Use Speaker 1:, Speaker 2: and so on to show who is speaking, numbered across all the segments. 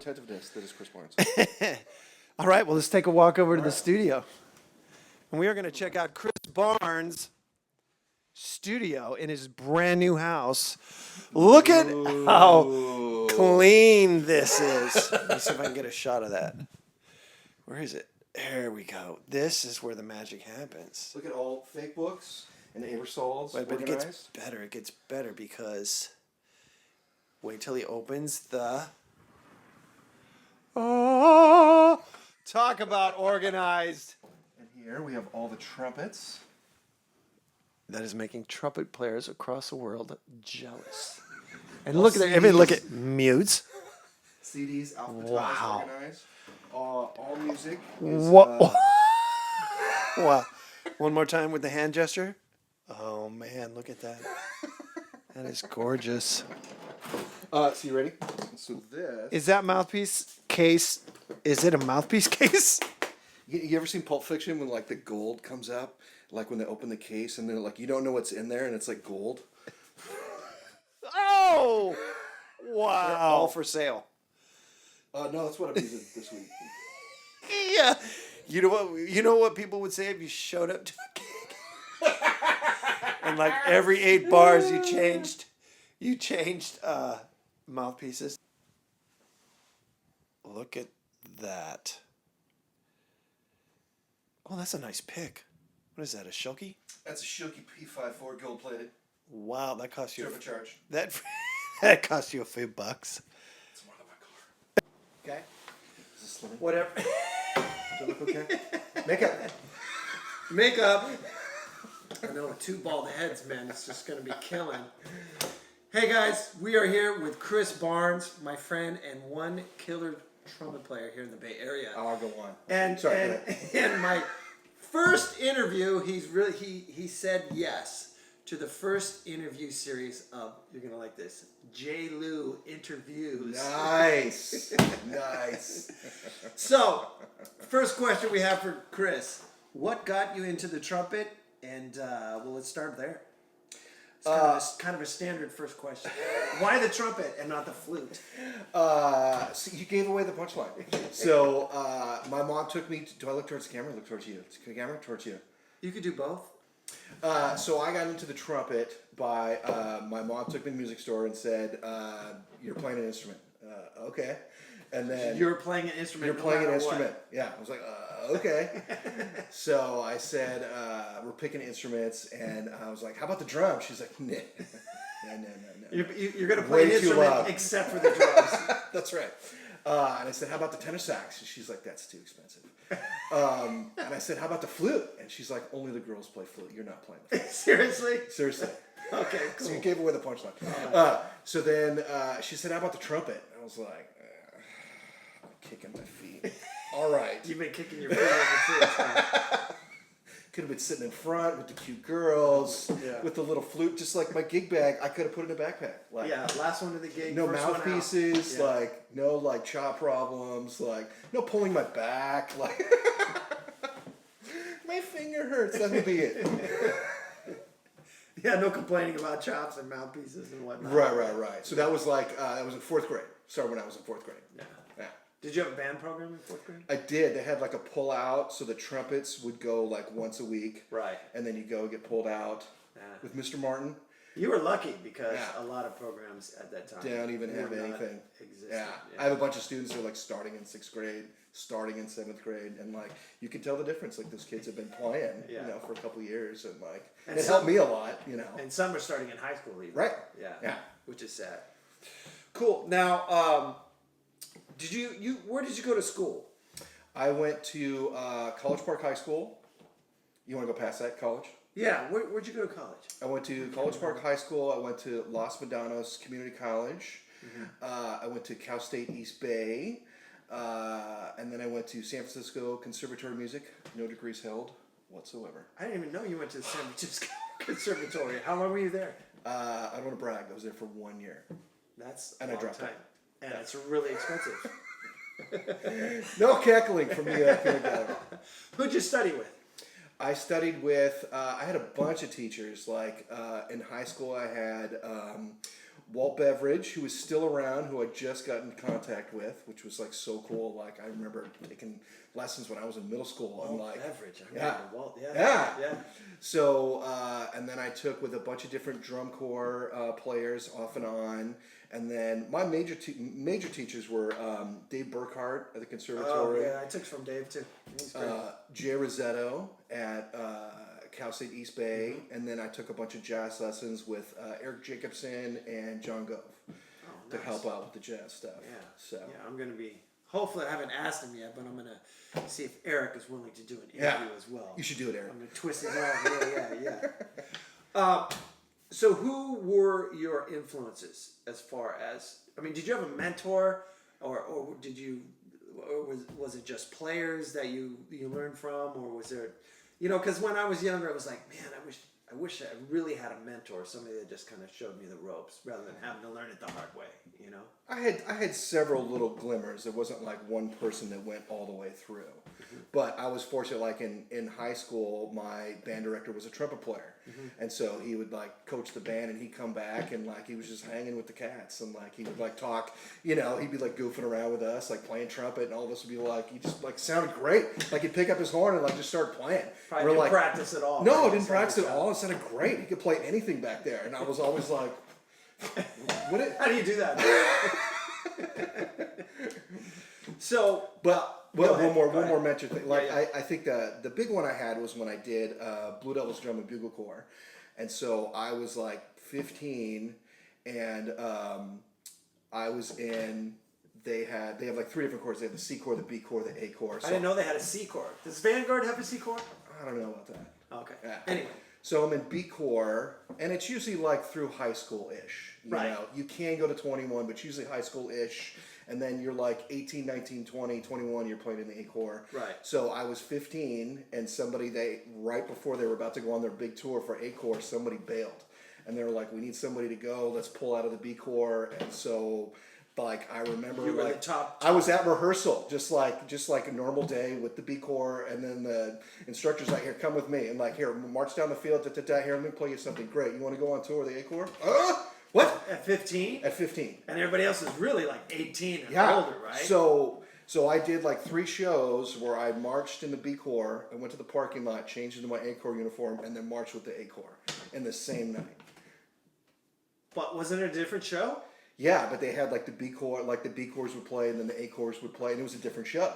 Speaker 1: attentiveness that is Chris Barnes.
Speaker 2: All right, well, let's take a walk over to the studio. And we are going to check out Chris Barnes' studio in his brand new house. Look at how clean this is. Let's see if I can get a shot of that. Where is it? There we go. This is where the magic happens.
Speaker 1: Look at all fake books and Aerosols
Speaker 2: But
Speaker 1: organized.
Speaker 2: it gets better. It gets better because wait till he opens the... Oh, talk about organized.
Speaker 1: And here we have all the trumpets.
Speaker 2: That is making trumpet players across the world jealous. And look at that. I mean, look at mutes.
Speaker 1: CDs, alphabetized,
Speaker 2: Wow.
Speaker 1: organized. All music is...
Speaker 2: What? Wow. One more time with the hand gesture. Oh, man, look at that. That is gorgeous.
Speaker 1: so you ready? So this...
Speaker 2: Is that mouthpiece case, is it a mouthpiece case?
Speaker 1: You ever seen Pulp Fiction when, like, the gold comes up? Like, when they open the case and then, like, you don't know what's in there and it's, like, gold?
Speaker 2: Oh! Wow.
Speaker 1: They're all for sale. No, that's what I'm using this week.
Speaker 2: Yeah. You know what people would say if you showed up to a gig? And like every 8 bars you changed mouthpieces. Look at that. Oh, that's a nice pick. What is that, a Shilky?
Speaker 1: That's a Shilky P54 gold plated.
Speaker 2: Wow, that cost you
Speaker 1: Turbocharged.
Speaker 2: that cost you a few bucks.
Speaker 1: It's more than my car.
Speaker 2: Okay.
Speaker 1: Is this slimming?
Speaker 2: Whatever.
Speaker 1: Does it look okay? Makeup.
Speaker 2: Makeup. I know, 2 bald heads, man. It's just going to be killing. Hey, guys. We are here with Chris Barnes, my friend, and one killer trumpet player here in the Bay Area.
Speaker 1: I'll go on.
Speaker 2: And my first interview, he said yes to the first interview series of, you're going to like this, J. Lou Interviews.
Speaker 1: Nice. Nice.
Speaker 2: So, first question we have for Chris. What got you into the trumpet? And, well, let's start there. It's kind of a standard first question. Why the trumpet and not the flute?
Speaker 1: So you gave away the punchline. So, my mom took me do I look towards the camera or look towards you? The camera? Towards you.
Speaker 2: You could do both.
Speaker 1: So I got into the trumpet by, my mom took me to the music store and said, you're playing an instrument. Okay. And then...
Speaker 2: You're playing an instrument.
Speaker 1: You're playing an instrument. Yeah. I was like, okay. So I said, we're picking instruments, and I was like, how about the drums? She's like, no.
Speaker 2: You're going to play an instrument except for the drums.
Speaker 1: That's right. And I said, how about the tenor sax? And she's like, that's too expensive. And I said, how about the flute? And she's like, only the girls play flute. You're not playing the flute.
Speaker 2: Seriously?
Speaker 1: Seriously.
Speaker 2: Okay, cool.
Speaker 1: So you gave away the punchline. So then she said, how about the trumpet? I was like, I'm kicking my feet. All right.
Speaker 2: You've been kicking your feet ever since.
Speaker 1: Could have been sitting in front with the cute girls, with the little flute, just like my gig bag. I could have put in a backpack. Like,
Speaker 2: last one to the gig.
Speaker 1: no
Speaker 2: first
Speaker 1: mouthpieces, like no like chop problems, like no pulling my back, like my finger hurts. That would be it.
Speaker 2: Yeah, no complaining about chops and mouthpieces and whatnot.
Speaker 1: Right. So that was like that was in 4th grade. Started when I was in 4th grade. Yeah.
Speaker 2: Did you have a band program in 4th grade?
Speaker 1: I did. They had like a pull out, so the trumpets would go like once a week.
Speaker 2: Right.
Speaker 1: And then you go get pulled out with Mr. Martin.
Speaker 2: You were lucky because a lot of programs at that time
Speaker 1: don't even have anything. Yeah. I have a bunch of students who are like starting in 6th grade, starting in 7th grade, and like you can tell the difference. Like those kids have been playing, for a couple of years, and like it helped me a lot,
Speaker 2: And some are starting in high school even.
Speaker 1: Right.
Speaker 2: Yeah. Which is sad. Cool. Now, where did you go to school?
Speaker 1: I went to College Park High School. You want to go past that, college?
Speaker 2: Yeah. Where'd you go to college?
Speaker 1: I went to College Park High School. I went to Los Medanos Community College. I went to Cal State East Bay. And then I went to San Francisco Conservatory of Music. No degrees held whatsoever.
Speaker 2: I didn't even know you went to the San Francisco Conservatory. How long were you there?
Speaker 1: I don't want to brag. I was there for 1 year.
Speaker 2: That's
Speaker 1: and
Speaker 2: a long
Speaker 1: I dropped
Speaker 2: time.
Speaker 1: it.
Speaker 2: And it's really expensive.
Speaker 1: No cackling from me.
Speaker 2: Who'd you study with?
Speaker 1: I studied with, I had a bunch of teachers. Like in high school, I had Walt Beveridge, who is still around, who I just got in contact with, which was like so cool. Like I remember taking lessons when I was in middle school. And like
Speaker 2: Beveridge. I
Speaker 1: yeah,
Speaker 2: remember Walt.
Speaker 1: yeah. So and then I took with a bunch of different drum corps players off and on. And then my major teachers were Dave Burkhart at the conservatory.
Speaker 2: Oh yeah, I took from Dave too. He's great.
Speaker 1: Jay Rosetto at Cal State East Bay, and then I took a bunch of jazz lessons with Eric Jacobson and John Gove to help out with the jazz stuff.
Speaker 2: Yeah.
Speaker 1: So
Speaker 2: yeah, I'm gonna be. Hopefully, I haven't asked him yet, but I'm gonna see if Eric is willing to do an interview as well.
Speaker 1: You should do it, Eric.
Speaker 2: I'm gonna twist his arm. Yeah. So, who were your influences as far as? I mean, did you have a mentor, or did you, or was it just players that you learned from, or was there, because when I was younger, I was like, man, I wish I really had a mentor, somebody that just kind of showed me the ropes rather than having to learn it the hard way.
Speaker 1: I had several little glimmers. There wasn't like one person that went all the way through. But I was fortunate, like in high school, my band director was a trumpet player. And so he would like coach the band, and he'd come back and like he was just hanging with the cats, and like he would like talk, he'd be like goofing around with us, like playing trumpet, and all of us would be like, he just like sounded great. Like he'd pick up his horn and like just start playing.
Speaker 2: Probably didn't
Speaker 1: like,
Speaker 2: practice at all.
Speaker 1: No,
Speaker 2: right?
Speaker 1: didn't practice at all. It sounded great. He could play anything back there. And I was always like,
Speaker 2: how do you do that? So,
Speaker 1: one more mention thing. Like I think the big one I had was when I did Blue Devils Drum and Bugle Corps, and so I was like 15, and I was in. They have like 3 different corps. They have the C corps, the B corps, the A corps. So
Speaker 2: I didn't know they had a C corps. Does Vanguard have a C corps?
Speaker 1: I don't know about that.
Speaker 2: Okay.
Speaker 1: Yeah.
Speaker 2: Anyway.
Speaker 1: So I'm in B corps, and it's usually like through high school ish. You know, you can go to 21, but usually high school ish. And then you're like 18, 19, 20, 21, you're playing in the A corps.
Speaker 2: Right.
Speaker 1: So I was 15, and right before they were about to go on their big tour for A corps, somebody bailed. And they were like, we need somebody to go, let's pull out of the B corps. And so, like, I remember
Speaker 2: You were
Speaker 1: like
Speaker 2: the top.
Speaker 1: I was at rehearsal, just like a normal day with the B corps, and then the instructor's like, here, come with me, and like, here, march down the field, here, let me play you something great. You want to go on tour with the A corps? What?
Speaker 2: At 15?
Speaker 1: At 15.
Speaker 2: And everybody else is really like 18 and older, right?
Speaker 1: So I did like 3 shows where I marched in the B corps, and went to the parking lot, changed into my A corps uniform, and then marched with the A corps in the same night.
Speaker 2: But wasn't it a different show?
Speaker 1: Yeah, but they had like the B corps, like the B corps would play, and then the A corps would play, and it was a different show.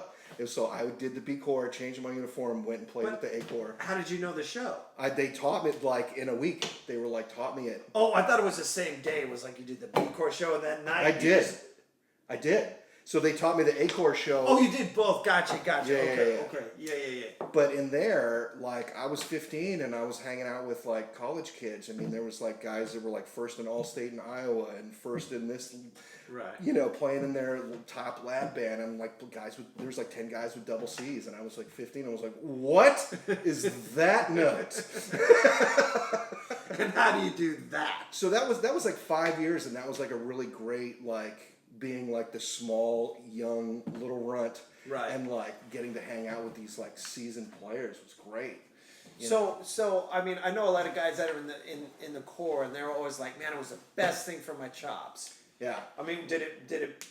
Speaker 1: So I did the B corps, changed my uniform, went and played with the A corps.
Speaker 2: How did you know the show?
Speaker 1: They taught me like in a week. They were like taught me it.
Speaker 2: Oh, I thought it was the same day. It was like you did the B corps show and that night.
Speaker 1: I did. So they taught me the A corps show.
Speaker 2: Oh, you did both. Gotcha.
Speaker 1: Yeah,
Speaker 2: Okay. Yeah.
Speaker 1: But in there, like I was 15 and I was hanging out with like college kids. I mean, there was like guys that were like first in All-State in Iowa and first in this,
Speaker 2: right?
Speaker 1: Playing in their top lab band. And like there was like 10 guys with double C's, and I was like 15. I was like, what is that note?
Speaker 2: And how do you do that?
Speaker 1: So that was like 5 years, and that was like a really great like being like the small young little runt.
Speaker 2: Right.
Speaker 1: And like getting to hang out with these like seasoned players was great.
Speaker 2: So I mean, I know a lot of guys that are in the corps, and they're always like, man, it was the best thing for my chops.
Speaker 1: Yeah.
Speaker 2: I mean, did it?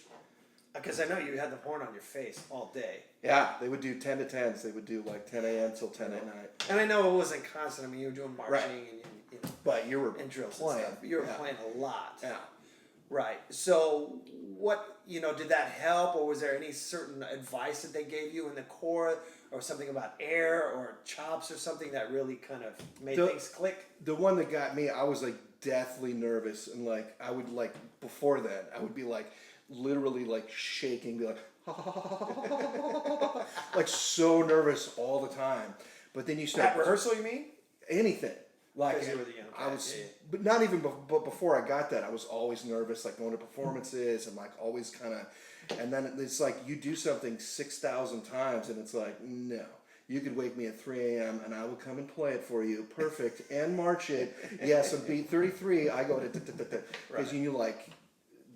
Speaker 2: Because I know you had the horn on your face all day.
Speaker 1: Yeah, they would do 10 to 10s. They would do like 10 a.m. till 10 at night.
Speaker 2: And I know it wasn't constant. I mean, you were doing marching and
Speaker 1: but you were
Speaker 2: and drills
Speaker 1: playing.
Speaker 2: and stuff. You were playing a lot.
Speaker 1: Yeah.
Speaker 2: Right. So what, did that help, or was there any certain advice that they gave you in the corps, or something about air or chops or something that really kind of made things click?
Speaker 1: The one that got me, I was like deathly nervous, and like I would like before that, I would be like literally like shaking, be like like so nervous all the time. But then you start
Speaker 2: At rehearsal, you mean?
Speaker 1: anything. Like
Speaker 2: You were the young
Speaker 1: I
Speaker 2: guy,
Speaker 1: was,
Speaker 2: yeah.
Speaker 1: but not even but before I got that, I was always nervous, like going to performances and like always kind of, and then it's like you do something 6,000 times, and it's like, no, you could wake me at 3 a.m. and I will come and play it for you, perfect, and march it. Yes, and beat 33. I go to because you like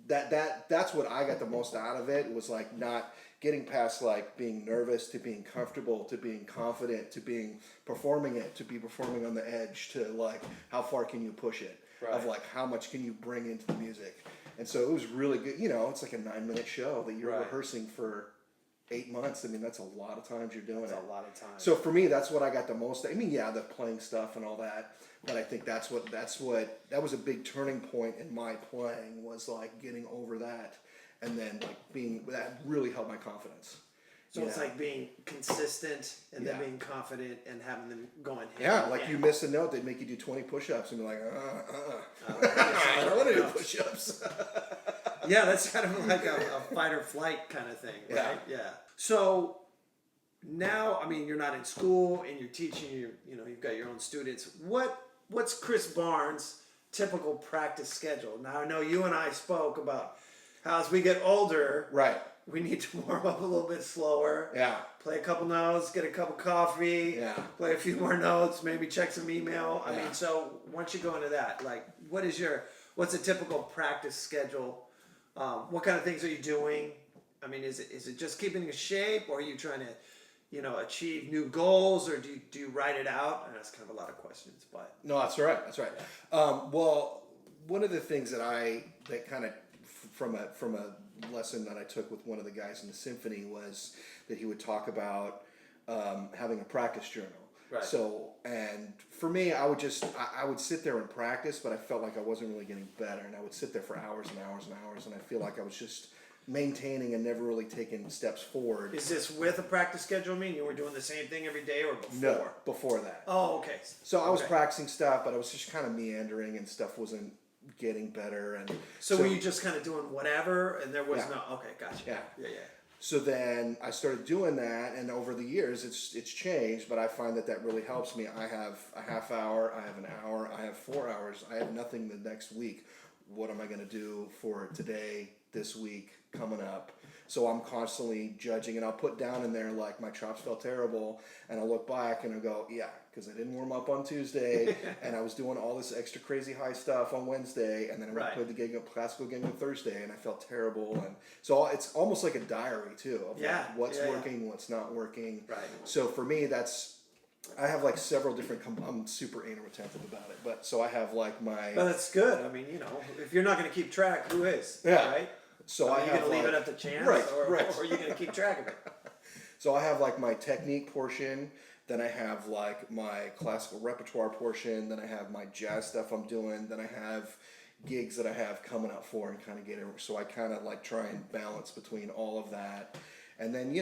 Speaker 1: that's what I got the most out of it. It was like not getting past like being nervous to being comfortable to being confident to being performing on the edge to like how far can you push it. of like how much can you bring into the music. And so it was really good. You know, it's like a 9-minute show that you're rehearsing for 8 months. I mean, that's a lot of times you're doing it.
Speaker 2: That's a lot of time.
Speaker 1: So for me, that's what I got the most. I mean, yeah, the playing stuff and all that, but I think that was a big turning point in my playing, was like getting over that, and then like that really helped my confidence.
Speaker 2: So it's like being consistent and then being confident and having them going.
Speaker 1: Like you miss a note, they'd make you do 20 push-ups and be like, I don't want to do push-ups.
Speaker 2: Yeah, that's kind of like a fight or flight kind of thing, right? Yeah. So now, I mean, you're not in school and you're teaching. You've got your own students. What's Chris Barnes' typical practice schedule? Now I know you and I spoke about how as we get older,
Speaker 1: right,
Speaker 2: we need to warm up a little bit slower. Yeah. Play a couple notes, get a cup of coffee. Yeah. Play a few more notes, maybe check some email. I mean, so once you go into that, like, what's a typical practice schedule? What kind of things are you doing? I mean, is it just keeping in shape, or are you trying to, achieve new goals, or do you write it out? And that's kind of a lot of questions, but
Speaker 1: no, that's right. That's right. Well, one of the things that kind of from a lesson that I took with one of the guys in the symphony was that he would talk about having a practice journal. Right. So, and for me, I would sit there and practice, but I felt like I wasn't really getting better, and I would sit there for hours and hours and hours, and I feel like I was just maintaining and never really taking steps forward.
Speaker 2: Is this with a practice schedule? I mean, you were doing the same thing every day, or before?
Speaker 1: No, before that.
Speaker 2: Oh, okay.
Speaker 1: So I was practicing stuff, but I was just kind of meandering, and stuff wasn't getting better. And
Speaker 2: so were you just kind of doing whatever, and there was no? Okay, gotcha.
Speaker 1: Yeah. So then I started doing that, and over the years, it's changed. But I find that really helps me. I have a half hour, I have an hour, I have 4 hours. I have nothing the next week. What am I going to do for today, this week, coming up? So I'm constantly judging, and I'll put down in there like my chops felt terrible, and I'll look back and I'll go, because I didn't warm up on Tuesday, and I was doing all this extra crazy high stuff on Wednesday, and then I played the classical gig on Thursday, and I felt terrible. And so it's almost like a diary too of like what's working, what's not working. Right. So for me, I have like several different. I'm super anal retentive about it, but so I have like my.
Speaker 2: Well, that's good. I mean, if you're not going to keep track, who is? Yeah. Right.
Speaker 1: So
Speaker 2: are you going to leave it up to chance, or are you going to keep track of it?
Speaker 1: So I have like my technique portion, then I have like my classical repertoire portion, then I have my jazz stuff I'm doing, then I have gigs that I have coming up for and kind of get it. So I kind of like try and balance between all of that. And then,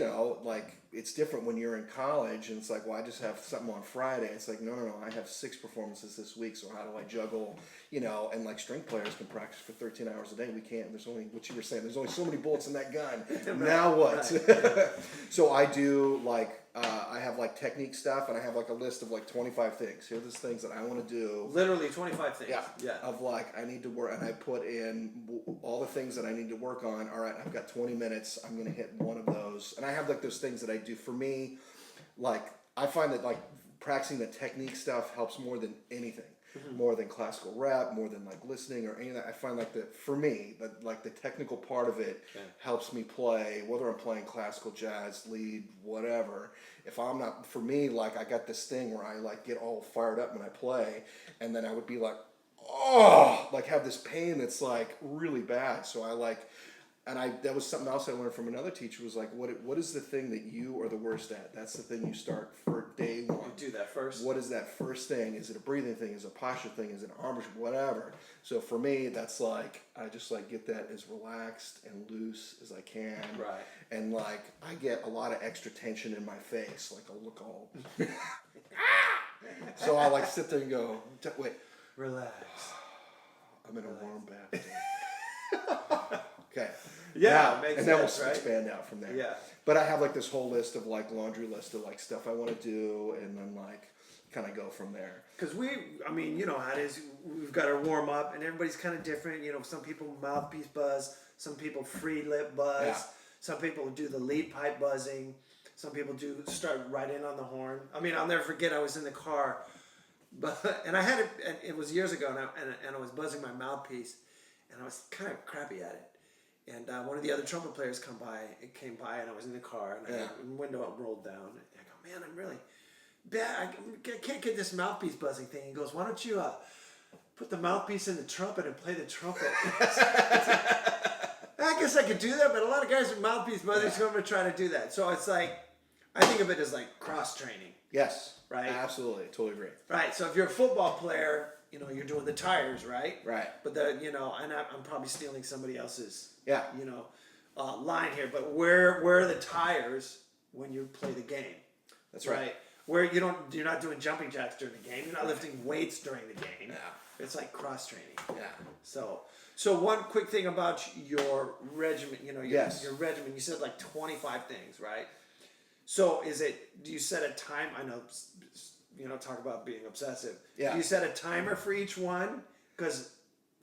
Speaker 1: like it's different when you're in college and it's like, well, I just have something on Friday. It's like, no, I have 6 performances this week. So how do I juggle, and like string players can practice for 13 hours a day. We can't, there's only, what you were saying, there's only so many bullets in that gun. Now what? Right. So I do like, I have like technique stuff, and I have like a list of like 25 things. Here are the things that I want to do.
Speaker 2: Literally 25 things.
Speaker 1: Yeah. Of like, I need to work, and I put in all the things that I need to work on. All right, I've got 20 minutes. I'm going to hit one of those. And I have like those things that I do. For me, like, I find that like practicing the technique stuff helps more than anything. More than classical rap, more than like listening or any of that. I find like for me, that like the technical part of it helps me play, whether I'm playing classical, jazz, lead, whatever. If I'm not, for me, like I got this thing where I like get all fired up when I play, and then I would be like, like have this pain that's like really bad. So I like, and that was something else I learned from another teacher, was like, what is the thing that you are the worst at? That's the thing you start for day one.
Speaker 2: You do that first.
Speaker 1: What is that first thing? Is it a breathing thing? Is it a posture thing? Is it an arm, whatever? So for me, that's like, I just like get that as relaxed and loose as I can. Right. And like, I get a lot of extra tension in my face. Like I'll look all, so I like sit there and go, wait.
Speaker 2: Relax.
Speaker 1: I'm in a warm bath. Okay.
Speaker 2: Yeah, makes
Speaker 1: and
Speaker 2: sense,
Speaker 1: then we'll
Speaker 2: right?
Speaker 1: expand out from there.
Speaker 2: Yeah.
Speaker 1: But I have like this whole list of like laundry list of like stuff I want to do, and then like kind of go from there.
Speaker 2: Because you know how it is. We've got our warm up, and everybody's kind of different. Some people mouthpiece buzz, some people free lip buzz, some people do the lead pipe buzzing, some people do start right in on the horn. I mean, I'll never forget. I was in the car, and I had it. And it was years ago, and I was buzzing my mouthpiece, and I was kind of crappy at it. And one of the other trumpet players came by, and I was in the car, and the window rolled down. And I go, man, I'm really bad. I can't get this mouthpiece buzzing thing. He goes, why don't you put the mouthpiece in the trumpet and play the trumpet. I guess I could do that, but a lot of guys with mouthpiece mothers come to try to do that. So it's like, I think of it as like cross training.
Speaker 1: Yes.
Speaker 2: Right?
Speaker 1: Absolutely. Totally agree.
Speaker 2: Right. So if you're a football player, you're doing the tires, right?
Speaker 1: Right.
Speaker 2: But and I'm probably stealing somebody else's,
Speaker 1: Yeah.
Speaker 2: line here. But where are the tires when you play the game?
Speaker 1: That's right.
Speaker 2: Where you're not doing jumping jacks during the game. You're not lifting weights during the game.
Speaker 1: Yeah.
Speaker 2: It's like cross training.
Speaker 1: Yeah.
Speaker 2: So one quick thing about your regimen, your regimen, you said like 25 things, right? So do you set a time? I know, talk about being obsessive.
Speaker 1: Yeah.
Speaker 2: Do you set a timer for each one? Because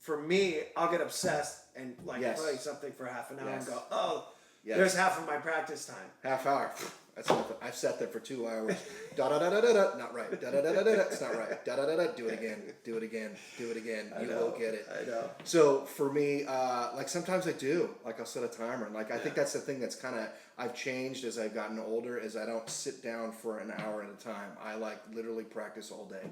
Speaker 2: for me, I'll get obsessed and play something for half an hour and go, oh, there's half of my practice time.
Speaker 1: Half hour. That's nothing. I've sat there for 2 hours. Da da da da da da. Not right. Da da da da da. It's not right. Da da da da. Do it again. Do it again. Do it again. You will get it.
Speaker 2: I know.
Speaker 1: So for me, sometimes I do. I'll set a timer. And I think that's the thing that's kind of I've changed as I've gotten older. Is I don't sit down for an hour at a time. I literally practice all day.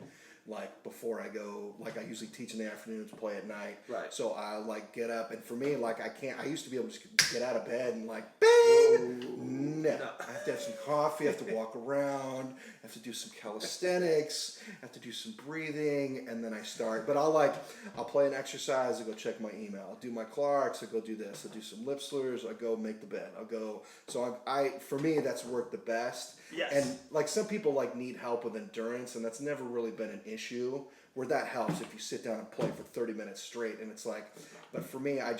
Speaker 1: Before I go, I usually teach in the afternoons, play at night.
Speaker 2: Right.
Speaker 1: So I get up, and for me, I used to be able to just get out of bed and bang. No. I have to have some coffee. I have to walk around. I have to do some calisthenics. I have to do some breathing, and then I start. But I'll play an exercise. I go check my email. I'll do my Clarks. I go do this. I'll do some lip slurs. I go make the bed. I'll go. So for me, that's worked the best.
Speaker 2: Yes.
Speaker 1: And some people need help with endurance, and that's never really been an issue. Where that helps if you sit down and play for 30 minutes straight, and it's but for me, I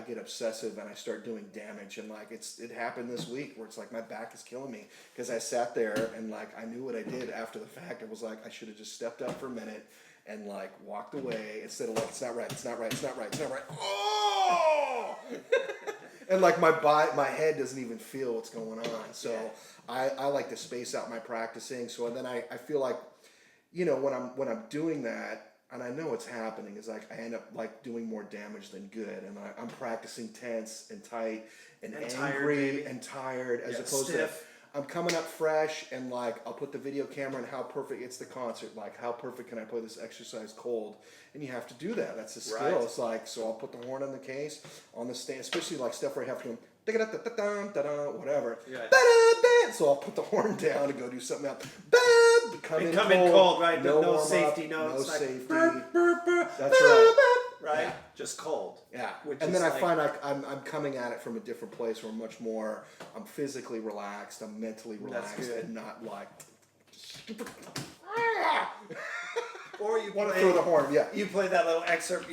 Speaker 1: get obsessive and I start doing damage, and it happened this week where it's my back is killing me because I sat there and I knew what I did after the fact. It was I should have just stepped up for a minute and walked away instead of it's not right, it's not right, it's not right, it's not right. Oh! And my head doesn't even feel what's going on. So I like to space out my practicing. So then I feel when I'm doing that, and I know what's happening, is I end up doing more damage than good, and I'm practicing tense and tight and angry and tired as opposed
Speaker 2: stiff.
Speaker 1: to I'm coming up fresh and I'll put the video camera and how perfect it's the concert, how perfect can I play this exercise cold, and you have to do that. That's a skill.
Speaker 2: Right.
Speaker 1: It's so I'll put the horn on the case on the stand, especially stuff where I have to go whatever.
Speaker 2: Yeah.
Speaker 1: So I'll put the horn down and go do something else. Come in
Speaker 2: cold, right?
Speaker 1: No,
Speaker 2: no safety notes.
Speaker 1: No safety.
Speaker 2: That's
Speaker 1: right.
Speaker 2: Right?
Speaker 1: Yeah.
Speaker 2: Just cold.
Speaker 1: Yeah. And then I find I'm coming at it from a different place where I'm physically relaxed, I'm mentally relaxed, and not
Speaker 2: or you
Speaker 1: want to throw the horn. Yeah.
Speaker 2: You play that little excerpt,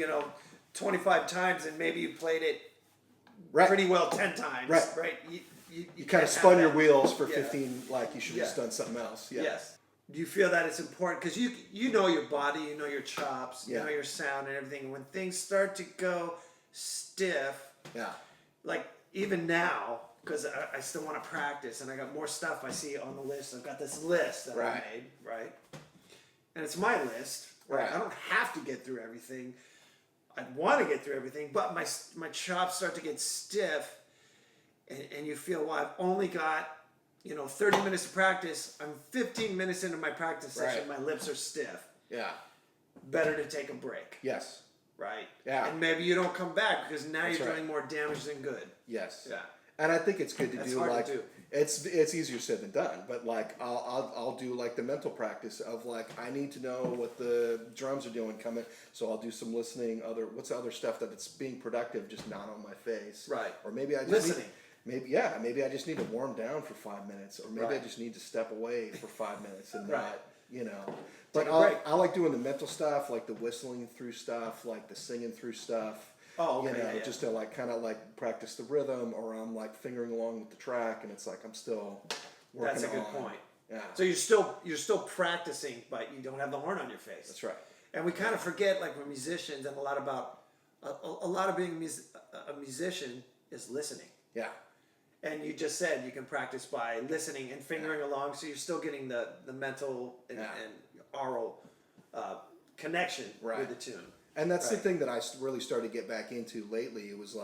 Speaker 2: 25 times, and maybe you played it
Speaker 1: right.
Speaker 2: pretty well 10 times.
Speaker 1: Right.
Speaker 2: You
Speaker 1: kind of spun your wheels for 15, you should have just done something else. Yeah.
Speaker 2: Yes. Do you feel that it's important? Because you know your body, you know your chops, you know your sound and everything. When things start to go stiff, even now, because I still want to practice and I got more stuff I see on the list. I've got this list that I made, right? And it's my list, right? I don't have to get through everything. I want to get through everything, but my chops start to get stiff, and you feel, well, I've only got 30 minutes of practice. I'm 15 minutes into my practice session. My lips are stiff.
Speaker 1: Yeah.
Speaker 2: Better to take a break.
Speaker 1: Yes.
Speaker 2: Right?
Speaker 1: Yeah.
Speaker 2: And maybe you don't come back because now you're doing more damage than good.
Speaker 1: Yes.
Speaker 2: Yeah.
Speaker 1: And I think it's good to do
Speaker 2: hard to do.
Speaker 1: It's easier said than done, but I'll do the mental practice of I need to know what the drums are doing coming, so I'll do some listening, what's the other stuff that's being productive, just not on my face.
Speaker 2: Right.
Speaker 1: Or maybe I just
Speaker 2: listening.
Speaker 1: Maybe I just need to warm down for 5 minutes, or maybe I just need to step away for 5 minutes and not, But I like doing the mental stuff, the whistling through stuff, the singing through stuff.
Speaker 2: Oh, okay.
Speaker 1: Just to kind of practice the rhythm, or I'm fingering along with the track, and it's I'm still working on.
Speaker 2: That's a good point.
Speaker 1: Yeah.
Speaker 2: So you're still practicing, but you don't have the horn on your face.
Speaker 1: That's right.
Speaker 2: And we kind of forget, we're musicians, and a lot of being a musician is listening.
Speaker 1: Yeah.
Speaker 2: And you just said you can practice by listening and fingering along, so you're still getting the mental and oral connection with the tune.
Speaker 1: And that's the thing that I really started to get back into lately. It was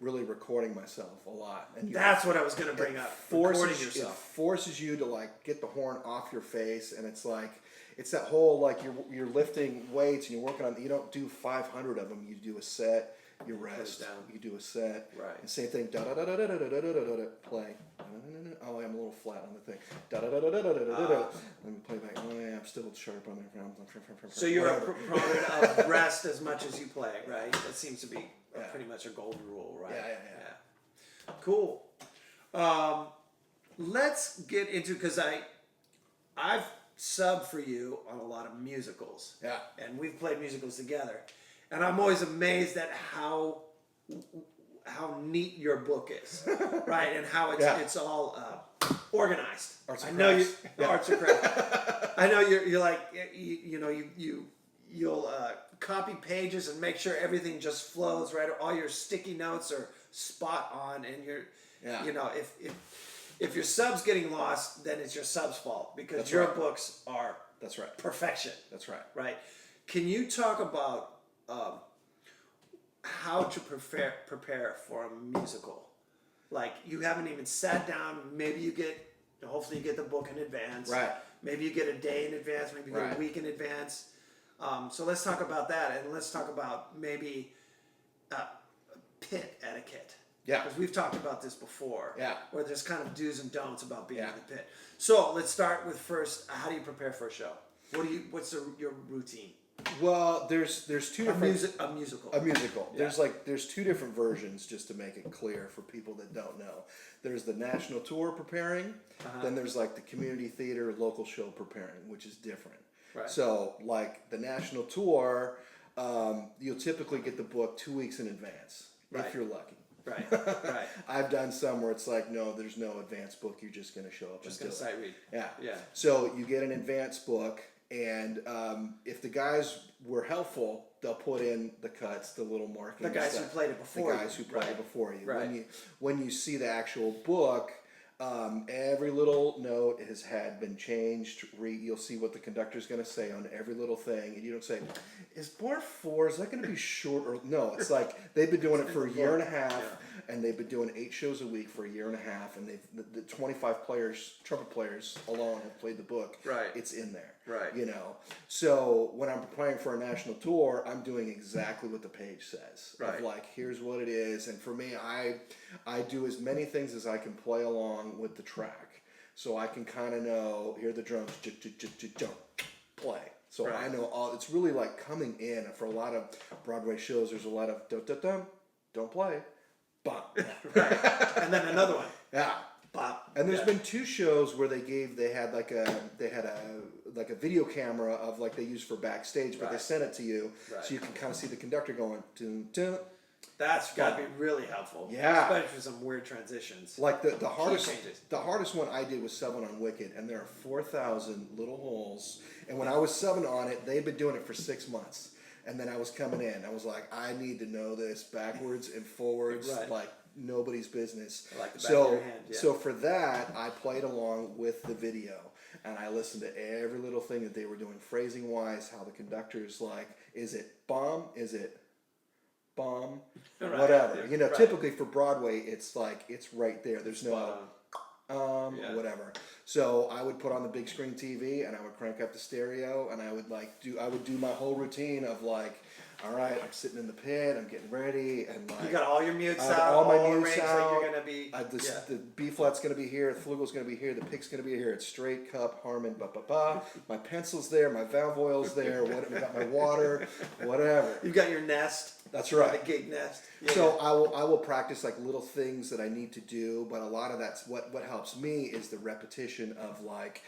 Speaker 1: really recording myself a lot. And
Speaker 2: That's what I was going to bring up. Recording
Speaker 1: It
Speaker 2: yourself.
Speaker 1: forces you to like get the horn off your face, and it's like it's that whole like you're lifting weights and you're working on. You don't do 500 of them. You do a set. You rest.
Speaker 2: down.
Speaker 1: You do a set.
Speaker 2: Right.
Speaker 1: And same thing. Da da da da da da da da da da. Play. Oh, I'm a little flat on the thing. Da da da da da da da da da. Let me play back. Oh yeah, I'm still sharp on there.
Speaker 2: So you're a proponent of rest as much as you play, right? That seems to be pretty much a golden rule, right?
Speaker 1: Yeah.
Speaker 2: Cool. Let's get into, because I've subbed for you on a lot of musicals.
Speaker 1: Yeah.
Speaker 2: And we've played musicals together. And I'm always amazed at how neat your book is, right? And how it's all organized.
Speaker 1: Arts and
Speaker 2: I know
Speaker 1: crafts.
Speaker 2: Arts and crafts. I know you're like you'll copy pages and make sure everything just flows right. All your sticky notes are spot on, and if your sub's getting lost, then it's your sub's fault, because
Speaker 1: That's
Speaker 2: your
Speaker 1: right.
Speaker 2: books are
Speaker 1: That's right.
Speaker 2: perfection.
Speaker 1: That's right.
Speaker 2: Right? Can you talk about how to prepare for a musical? Like, you haven't even sat down. Maybe hopefully you get the book in advance.
Speaker 1: Right.
Speaker 2: Maybe you get a day in advance. Maybe you get a week in advance. So let's talk about that, and let's talk about maybe pit etiquette.
Speaker 1: Yeah.
Speaker 2: Because we've talked about this before.
Speaker 1: Yeah.
Speaker 2: Where there's kind of do's and don'ts about being in the pit. So let's start with first. How do you prepare for a show? What's your routine?
Speaker 1: Well, there's two different
Speaker 2: A musical.
Speaker 1: A musical.
Speaker 2: Yeah.
Speaker 1: There's two different versions, just to make it clear for people that don't know. There's the national tour preparing, then there's like the community theater local show preparing, which is different.
Speaker 2: Right.
Speaker 1: So like the national tour, you'll typically get the book 2 weeks in advance if you're lucky.
Speaker 2: Right. Right.
Speaker 1: I've done some where it's like, no, there's no advance book. You're just going to show up
Speaker 2: Just
Speaker 1: and
Speaker 2: gonna
Speaker 1: do it.
Speaker 2: sight read.
Speaker 1: Yeah.
Speaker 2: Yeah.
Speaker 1: So you get an advance book, and if the guys were helpful, they'll put in the cuts, the little markings.
Speaker 2: The guys who played it before
Speaker 1: The guys
Speaker 2: you.
Speaker 1: who played it
Speaker 2: Right.
Speaker 1: before you.
Speaker 2: Right.
Speaker 1: When you see the actual book, every little note has been changed. You'll see what the conductor's going to say on every little thing, and you don't say, "Is bar 4? Is that going to be short?" Or no, it's like they've been doing it for a year and a half, and they've been doing 8 shows a week for a year and a half, and the 25 trumpet players alone have played the book.
Speaker 2: Right.
Speaker 1: It's in there.
Speaker 2: Right.
Speaker 1: So when I'm preparing for a national tour, I'm doing exactly what the page says.
Speaker 2: Right.
Speaker 1: Of like, here's what it is, and for me, I do as many things as I can play along with the track, so I can kind of know, hear the drums, jump, play. So I know all. It's really like coming in for a lot of Broadway shows. There's a lot of don't play, bop.
Speaker 2: Right. And then another one.
Speaker 1: Yeah.
Speaker 2: Bop.
Speaker 1: And there's been 2 shows where they had a video camera of like they use for backstage, but they sent it to you so you can kind of see the conductor going dun, dun.
Speaker 2: That's got to be really helpful.
Speaker 1: Yeah.
Speaker 2: Especially for some weird transitions.
Speaker 1: Like the hardest
Speaker 2: changes.
Speaker 1: the hardest one I did was subbing on Wicked, and there are 4,000 little holes. And when I was subbing on it, they'd been doing it for 6 months. And then I was coming in. I was like, I need to know this backwards and forwards, like nobody's business.
Speaker 2: Like the back of your hand,
Speaker 1: So for that, I played along with the video, and I listened to every little thing that they were doing, phrasing wise, how the conductor's like, is it bomb? Is it bomb? Whatever. Typically for Broadway, it's like, it's right there. There's no whatever. So I would put on the big screen TV, and I would crank up the stereo, and I would do my whole routine of like, all right, I'm sitting in the pit, I'm getting ready, and like
Speaker 2: you got all your mutes out,
Speaker 1: all my mutes
Speaker 2: arranged
Speaker 1: out.
Speaker 2: like you're gonna be.
Speaker 1: The B flat's gonna be here, the flugel's gonna be here, the pick's gonna be here. It's straight cup, harmon, ba ba ba. My pencil's there, my valve oil's there. I got my water, whatever.
Speaker 2: You got your nest.
Speaker 1: That's right.
Speaker 2: The gig nest.
Speaker 1: So I will practice like little things that I need to do, but a lot of that's what helps me is the repetition of like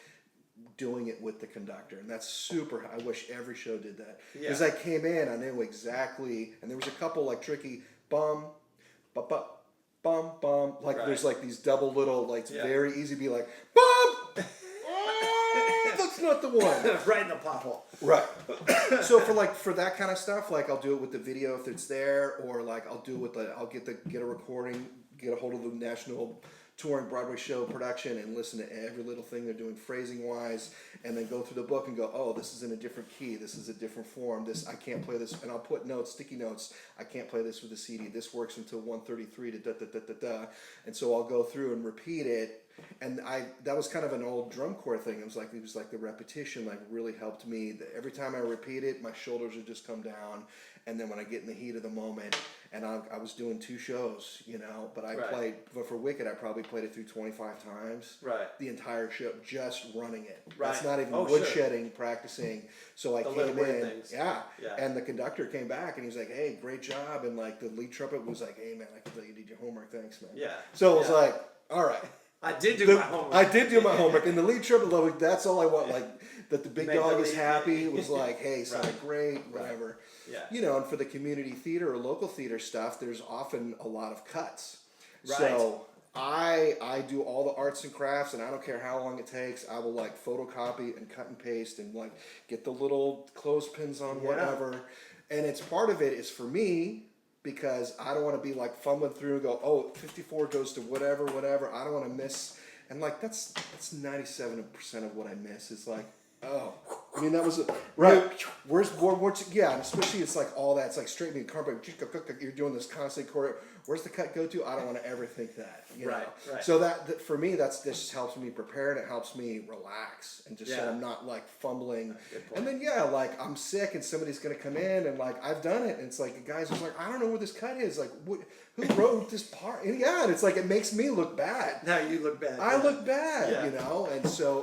Speaker 1: doing it with the conductor, and that's super. I wish every show did that, because I came in, I knew exactly, and there was a couple like tricky bum, ba ba, bum bum, like there's like these double little like it's very easy to be like bum. That's not the one.
Speaker 2: Right in the pothole.
Speaker 1: Right. So for that kind of stuff, like I'll do it with the video if it's there, or like I'll do it with I'll get a recording, get a hold of the national touring Broadway show production and listen to every little thing they're doing phrasing wise, and then go through the book and go, oh, this is in a different key, this is a different form, this I can't play this, and I'll put notes, sticky notes, I can't play this with a CD, this works until 133 to da da da da da, and so I'll go through and repeat it. And that was kind of an old drum corps thing. It was like the repetition like really helped me. Every time I repeat it, my shoulders would just come down. And then when I get in the heat of the moment, and I was doing 2 shows, you know, but but for Wicked, I probably played it through 25 times.
Speaker 2: Right.
Speaker 1: The entire show, just running it.
Speaker 2: Right.
Speaker 1: That's not even woodshedding, practicing. So I came in, yeah, and the conductor came back and he was like, hey, great job. And like the lead trumpet was like, hey man, I can tell you did your homework, thanks man.
Speaker 2: Yeah.
Speaker 1: So it was like, all right.
Speaker 2: I did do my homework.
Speaker 1: I did do my homework, and the lead trumpet level, that's all I want. Like that, the big dog is happy. It was like, hey, sounded great, whatever.
Speaker 2: Yeah.
Speaker 1: You know, and for the community theater or local theater stuff, there's often a lot of cuts.
Speaker 2: Right.
Speaker 1: So I do all the arts and crafts, and I don't care how long it takes. I will like photocopy and cut and paste, and like get the little clothespins on whatever. And it's part of it is for me. Because I don't want to be like fumbling through and go, oh, 54 goes to whatever. I don't want to miss. And like, that's 97% of what I miss. It's like, oh, I mean, that was right. Where's yeah, and especially it's like all that. It's like straight being carpet. You're doing this constant choreo. Where's the cut go to? I don't want to ever think that. You know?
Speaker 2: Right.
Speaker 1: So that for me, this just helps me prepare and it helps me relax and just so I'm not like fumbling. And then like I'm sick and somebody's gonna come in and like I've done it and it's like the guy's just like I don't know where this cut is. Like who wrote this part? And and it's like it makes me look bad.
Speaker 2: Now you look bad.
Speaker 1: I look bad, you know.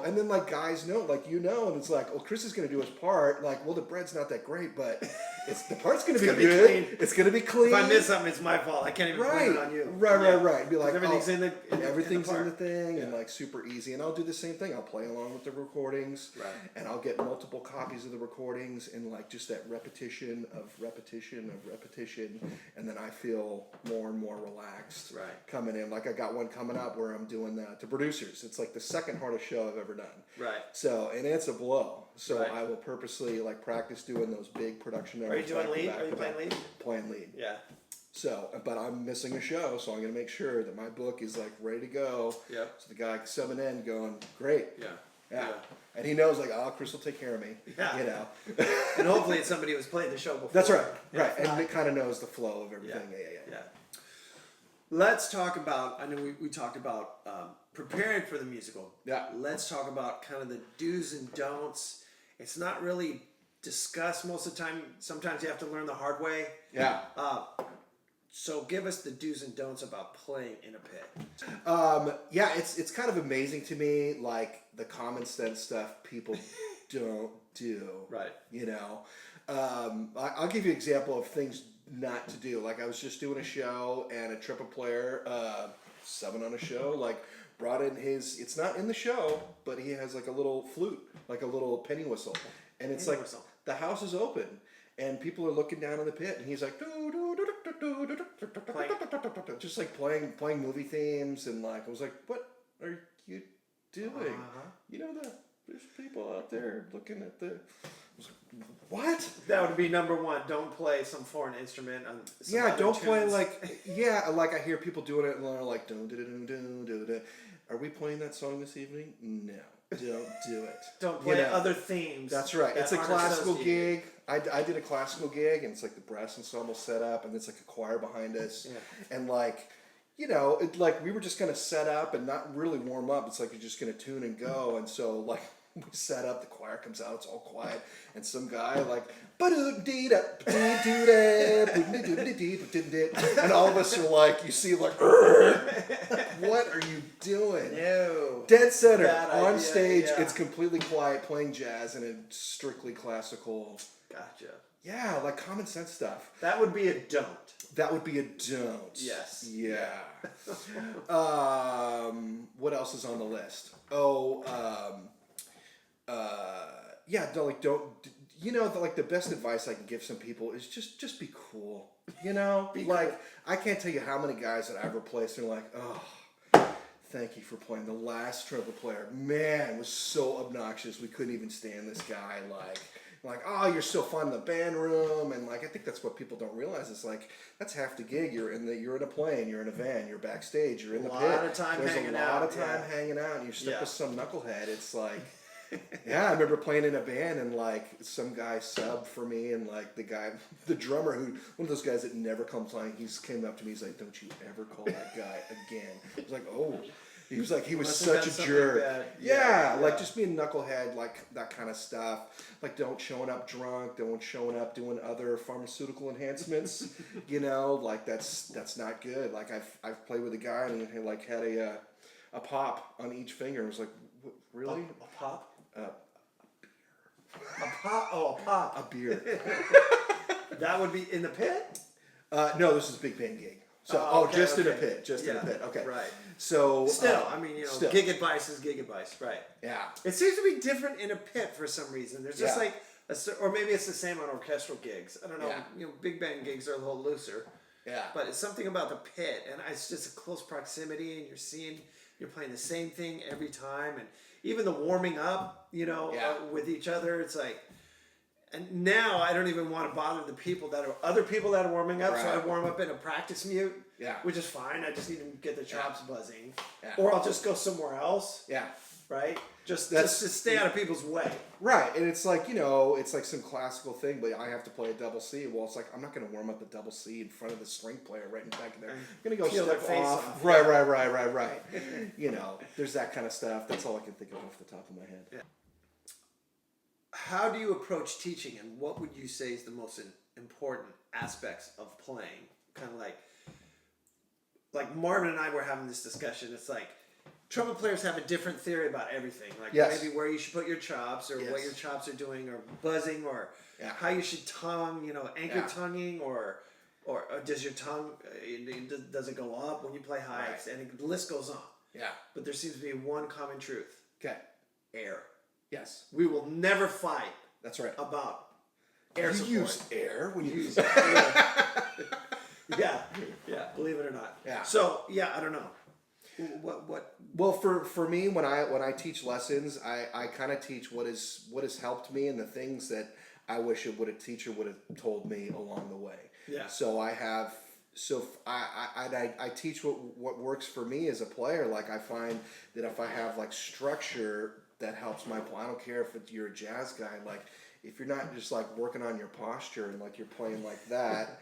Speaker 1: And then like guys know, like and it's like, well, Chris is gonna do his part. Like, well, the bread's not that great, but the part's gonna be good. Clean. It's gonna be clean.
Speaker 2: If I miss something, it's my fault. I can't even blame it on you.
Speaker 1: Right. Be like,
Speaker 2: everything's in the
Speaker 1: thing, and like super easy. And I'll do the same thing. I'll play along with the recordings, and I'll get multiple copies of the recordings, and like just that repetition, and then I feel more and more relaxed. Coming in, like I got one coming up where I'm doing to producers. It's like the second hardest show I've ever done. So and it's a blow. So I will purposely like practice doing those big production numbers.
Speaker 2: Are you doing lead? Are you playing lead?
Speaker 1: Playing lead.
Speaker 2: Yeah.
Speaker 1: So, but I'm missing a show, so I'm going to make sure that my book is like ready to go.
Speaker 2: Yeah.
Speaker 1: So the guy subbing in going, great.
Speaker 2: Yeah.
Speaker 1: And he knows like, oh, Chris will take care of me.
Speaker 2: Yeah.
Speaker 1: You know.
Speaker 2: And hopefully it's somebody who's played the show before.
Speaker 1: That's right. Right. And it kind of knows the flow of everything. Yeah.
Speaker 2: Let's talk about, I know we talked about preparing for the musical.
Speaker 1: Yeah.
Speaker 2: Let's talk about kind of the do's and don'ts. It's not really discussed most of the time. Sometimes you have to learn the hard way.
Speaker 1: Yeah.
Speaker 2: So give us the do's and don'ts about playing in a pit.
Speaker 1: It's kind of amazing to me, like the common sense stuff people don't do. Right. You know, I'll give you an example of things not to do. Like I was just doing a show and a trumpet player, subbing on a show, like brought in it's not in the show, but he has like a little flute, like a little penny whistle. And it's like the house is open and people are looking down in the pit and he's like just like playing movie themes and like I was like, what are you doing? You know there's people out there looking at the what?
Speaker 2: That would be number one. Don't play some foreign instrument on some
Speaker 1: don't
Speaker 2: tunes.
Speaker 1: play like I hear people doing it and they're like are we playing that song this evening? No. Don't do it.
Speaker 2: Don't play other themes.
Speaker 1: That's right. It's a classical gig. I did a classical gig, and it's like the brass ensemble set up, and it's like a choir behind us, and like, like we were just gonna set up and not really warm up. It's like you're just gonna tune and go, and so like we set up, the choir comes out, it's all quiet, and some guy like and all of us are like, you see like, what are you doing?
Speaker 2: No.
Speaker 1: Dead center on stage. It's completely quiet, playing jazz and a strictly classical.
Speaker 2: Gotcha.
Speaker 1: Yeah, like common sense stuff.
Speaker 2: That would be a don't.
Speaker 1: That would be a don't.
Speaker 2: Yes.
Speaker 1: Yeah. What else is on the list? The best advice I can give some people is just be cool. Like I can't tell you how many guys that I've replaced and are like, oh, thank you for playing. The last trumpet player, man, was so obnoxious. We couldn't even stand this guy. Like, oh, you're so fun in the band room, and like I think that's what people don't realize. It's like that's half the gig. You're in a plane, you're in a van, you're backstage, you're in the pit.
Speaker 2: A lot of time
Speaker 1: There's
Speaker 2: hanging
Speaker 1: a lot
Speaker 2: out,
Speaker 1: of time
Speaker 2: yeah.
Speaker 1: hanging out, and you're stuck
Speaker 2: Yeah.
Speaker 1: with some knucklehead. It's like, yeah, I remember playing in a band, and like some guy subbed for me, and like the drummer, who one of those guys that never comes on, came up to me. He's like, "Don't you ever call that guy again." I was like, "Oh." He was like, he was
Speaker 2: Must have
Speaker 1: such
Speaker 2: done
Speaker 1: a jerk.
Speaker 2: something bad.
Speaker 1: Yeah,
Speaker 2: Yeah.
Speaker 1: like just being knucklehead, like that kind of stuff. Like don't showing up drunk, don't showing up doing other pharmaceutical enhancements. You know, like that's not good. Like I've played with a guy and he like had a pop on each finger. I was like, really?
Speaker 2: A pop?
Speaker 1: A
Speaker 2: A pop? Oh, a pop.
Speaker 1: A beer.
Speaker 2: That would be in the pit?
Speaker 1: No, this is a big band gig. So
Speaker 2: Okay,
Speaker 1: just in a
Speaker 2: okay.
Speaker 1: pit, just in a
Speaker 2: Yeah,
Speaker 1: pit. Okay,
Speaker 2: right.
Speaker 1: So
Speaker 2: Still, I mean,
Speaker 1: still.
Speaker 2: gig advice is gig advice, right?
Speaker 1: Yeah.
Speaker 2: It seems to be different in a pit for some reason. There's just
Speaker 1: Yeah.
Speaker 2: like, or maybe it's the same on orchestral gigs. I don't know.
Speaker 1: Yeah.
Speaker 2: Big band gigs are a little looser.
Speaker 1: Yeah.
Speaker 2: But it's something about the pit, and it's just a close proximity, and you're playing the same thing every time, and even the warming up,
Speaker 1: Yeah.
Speaker 2: with each other, it's like. And now I don't even want to bother other people that are warming up, so I
Speaker 1: Right.
Speaker 2: warm up in a practice mute,
Speaker 1: Yeah.
Speaker 2: which is fine. I just need to get the chops buzzing,
Speaker 1: Yeah.
Speaker 2: or I'll just go somewhere else,
Speaker 1: Yeah.
Speaker 2: right? Just to
Speaker 1: That's-
Speaker 2: stay out of people's way.
Speaker 1: Right, and it's like, it's like some classical thing, but I have to play a double C. Well, it's like, I'm not going to warm up the double C in front of the string player right in the back of there. I'm going to go
Speaker 2: Peel their
Speaker 1: step
Speaker 2: face
Speaker 1: off.
Speaker 2: off.
Speaker 1: Right. There's that kind of stuff. That's all I can think of off the top of my head.
Speaker 2: Yeah. How do you approach teaching, and what would you say is the most important aspects of playing? Kind of like Marvin and I were having this discussion. It's like trumpet players have a different theory about everything. Like
Speaker 1: Yes.
Speaker 2: maybe where you should put your chops, or what
Speaker 1: Yes.
Speaker 2: your chops are doing, or buzzing, or
Speaker 1: Yeah.
Speaker 2: how you should tongue. Anchor
Speaker 1: Yeah.
Speaker 2: tonguing, or does your tongue does it go up when you play highs?
Speaker 1: Right.
Speaker 2: And the list goes on.
Speaker 1: Yeah.
Speaker 2: But there seems to be one common truth:
Speaker 1: Okay.
Speaker 2: air.
Speaker 1: Yes.
Speaker 2: We will never fight
Speaker 1: That's right.
Speaker 2: about air
Speaker 1: You
Speaker 2: support.
Speaker 1: use air when you
Speaker 2: Use yeah, believe it or not.
Speaker 1: Yeah.
Speaker 2: So I don't know. What?
Speaker 1: Well, for me, when I teach lessons, I kind of teach what has helped me and the things that I wish a teacher would have told me along the way.
Speaker 2: Yeah.
Speaker 1: So I teach what works for me as a player. Like I find that if I have like structure that helps my I don't care if you're a jazz guy. Like if you're not just like working on your posture and like you're playing like that,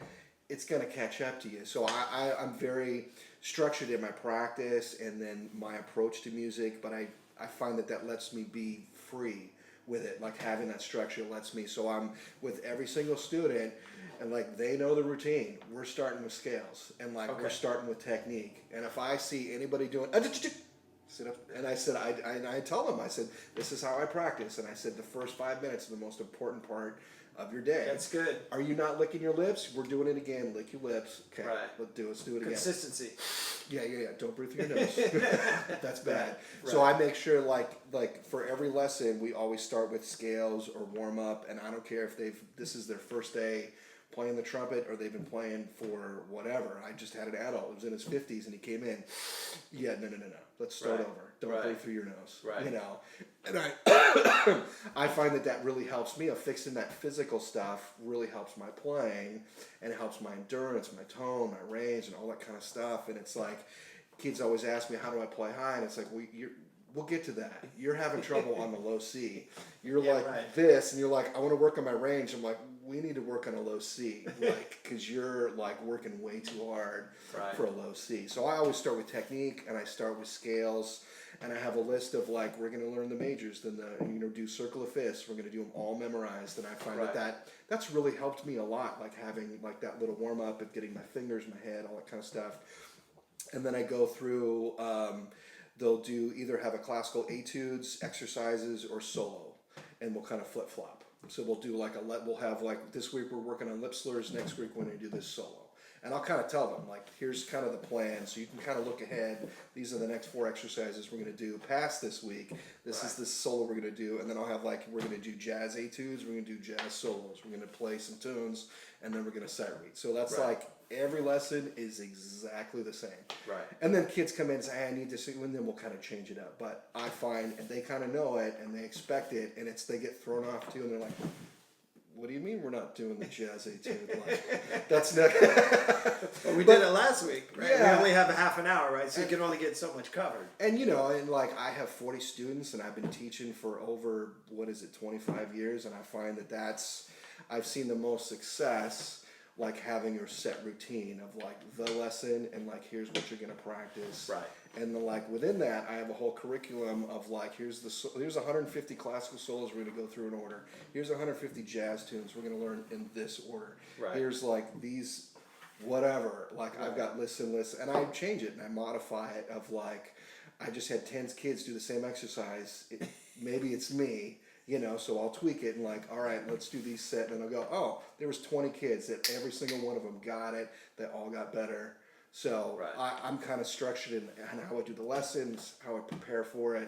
Speaker 1: it's gonna catch up to you. So I'm very structured in my practice and then my approach to music, but I find that lets me be free with it. Like having that structure lets me. So I'm with every single student, and like they know the routine. We're starting with scales, and like we're starting with technique. And if I see anybody doing sit up, and I said I tell them, I said, this is how I practice, and I said the first 5 minutes are the most important part of your day.
Speaker 2: That's good.
Speaker 1: Are you not licking your lips? We're doing it again. Lick your lips. Okay.
Speaker 2: Right.
Speaker 1: Let's do it again.
Speaker 2: Consistency.
Speaker 1: Yeah. Don't breathe through your nose. That's bad.
Speaker 2: Right.
Speaker 1: So I make sure like for every lesson we always start with scales or warm up, and I don't care if this is their first day playing the trumpet or they've been playing for whatever. I just had an adult who was in his 50s and he came in. Yeah, no. Let's start
Speaker 2: Right.
Speaker 1: over. Don't
Speaker 2: Right.
Speaker 1: breathe through your nose.
Speaker 2: Right.
Speaker 1: And I find that really helps me. Fixing that physical stuff really helps my playing, and it helps my endurance, my tone, my range, and all that kind of stuff. And it's like, kids always ask me, how do I play high? And it's like, we'll get to that. You're having trouble on the low C. You're this, and you're like, I want to work on my range. I'm like, we need to work on a low C, because you're like working way too hard for a low C. So I always start with technique, and I start with scales, and I have a list of like, we're going to learn the majors, then do circle of fifths. We're going to do them all memorized, and I find that's really helped me a lot, like having like that little warm up of getting my fingers, my head, all that kind of stuff. And then I go through. They'll either have a classical etudes, exercises, or solo, and we'll kind of flip flop. So we'll do we'll have like this week we're working on lip slurs, next week we're going to do this solo. And I'll kind of tell them, like, here's kind of the plan, so you can kind of look ahead. These are the next 4 exercises we're going to do past this week. This is the solo we're going to do, and then I'll have we're going to do jazz etudes, we're going to do jazz solos, we're going to play some tunes, and then we're going to sight read. So that's every lesson is exactly the same.
Speaker 2: Right.
Speaker 1: And then kids come in and say, hey, I need to sing, and then we'll kind of change it up. But I find they kind of know it, and they expect it, and they get thrown off too, and they're like, what do you mean we're not doing the jazz etude? Like, that's not.
Speaker 2: Well, we did it last week, right?
Speaker 1: Yeah.
Speaker 2: We only have a half an hour, right? So you can only get so much covered.
Speaker 1: And and like I have 40 students, and I've been teaching for over 25 years, and I find I've seen the most success. Like having your set routine of like the lesson and like here's what you're gonna practice,
Speaker 2: Right?
Speaker 1: And then like within that, I have a whole curriculum of like here's 150 classical solos we're gonna go through in order. Here's 150 jazz tunes we're gonna learn in this order.
Speaker 2: Right.
Speaker 1: Here's like these, whatever. Like I've got lists, and I change it and I modify it. Of like, I just had 10 kids do the same exercise. Maybe it's me. So I'll tweak it and like, all right, let's do these set. And I'll go, oh, there was 20 kids that every single one of them got it. They all got better. So I'm kind of structured in how I do the lessons, how I prepare for it,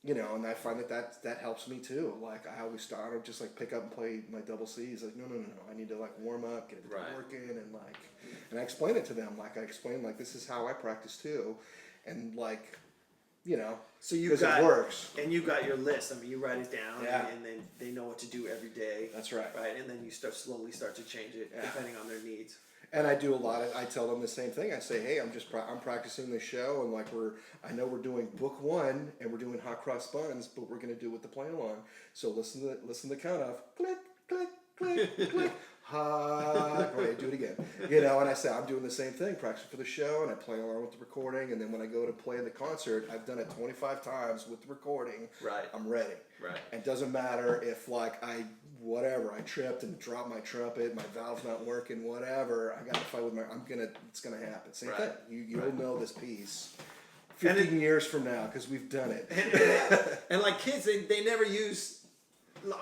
Speaker 1: and I find that helps me too. Like I always start, I just like pick up and play my double C's. Like, no. I need to like warm up, get it working. And I explain it to them. Like I explain like, this is how I practice too. And like,
Speaker 2: so
Speaker 1: it works.
Speaker 2: And you got your list. I mean, you write it down,
Speaker 1: Yeah.
Speaker 2: and then they know what to do every day.
Speaker 1: That's right.
Speaker 2: Right, and then you slowly start to change it depending on their needs.
Speaker 1: And I do I tell them the same thing. I say, hey, I'm practicing the show, and like I know we're doing book 1, and we're doing hot cross buns, but we're gonna do it with the play along. So listen to the count of click, click, click, click. Hot, right, do it again. And I say, I'm doing the same thing, practicing for the show, and I play along with the recording, and then when I go to play the concert, I've done it 25 times with the recording.
Speaker 2: Right.
Speaker 1: I'm ready.
Speaker 2: Right.
Speaker 1: It doesn't matter if like I tripped and dropped my trumpet, my valve's not working, whatever. I got to fight with it's gonna happen. Same thing. You'll know this piece 15 years from now because we've done it.
Speaker 2: And like kids, they never use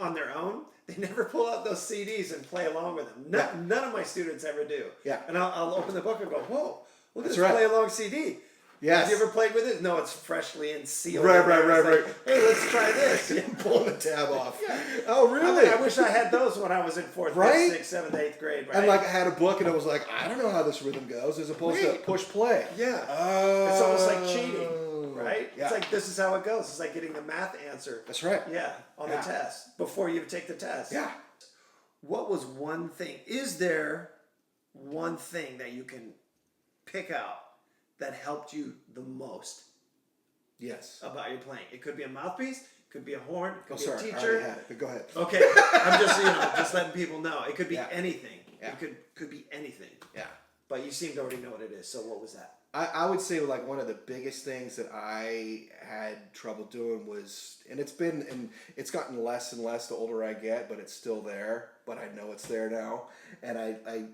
Speaker 2: on their own. They never pull out those CDs and play along with them. None of my students ever do.
Speaker 1: Yeah.
Speaker 2: And I'll open the book and go, whoa, look at this
Speaker 1: right.
Speaker 2: play along CD.
Speaker 1: Yes.
Speaker 2: Have you ever played with it? No, it's freshly and sealed.
Speaker 1: Right.
Speaker 2: Hey, let's try this.
Speaker 1: Pulling the tab off.
Speaker 2: Yeah.
Speaker 1: Oh, really?
Speaker 2: I wish I had those when I was in 4th, 5th, 6th, 7th, 8th grade. Right?
Speaker 1: And like I had a book and I was like, I don't know how this rhythm goes, as opposed to push play.
Speaker 2: Yeah. It's almost like cheating, right? Yeah. It's like this is how it goes. It's like getting the math answer.
Speaker 1: That's right.
Speaker 2: Yeah, on the test before you take the test.
Speaker 1: Yeah.
Speaker 2: What was one thing? Is there one thing that you can pick out that helped you the most?
Speaker 1: Yes.
Speaker 2: About your playing? It could be a mouthpiece, it could be a horn, it could be
Speaker 1: I
Speaker 2: a
Speaker 1: already
Speaker 2: teacher.
Speaker 1: had it, but go ahead.
Speaker 2: Okay, I'm just just letting people know. It could be anything.
Speaker 1: Yeah.
Speaker 2: It could be anything.
Speaker 1: Yeah.
Speaker 2: But you seem to already know what it is. So what was that?
Speaker 1: I would say like one of the biggest things that I had trouble doing was, and it's gotten less and less the older I get, but it's still there, but I know it's there now. And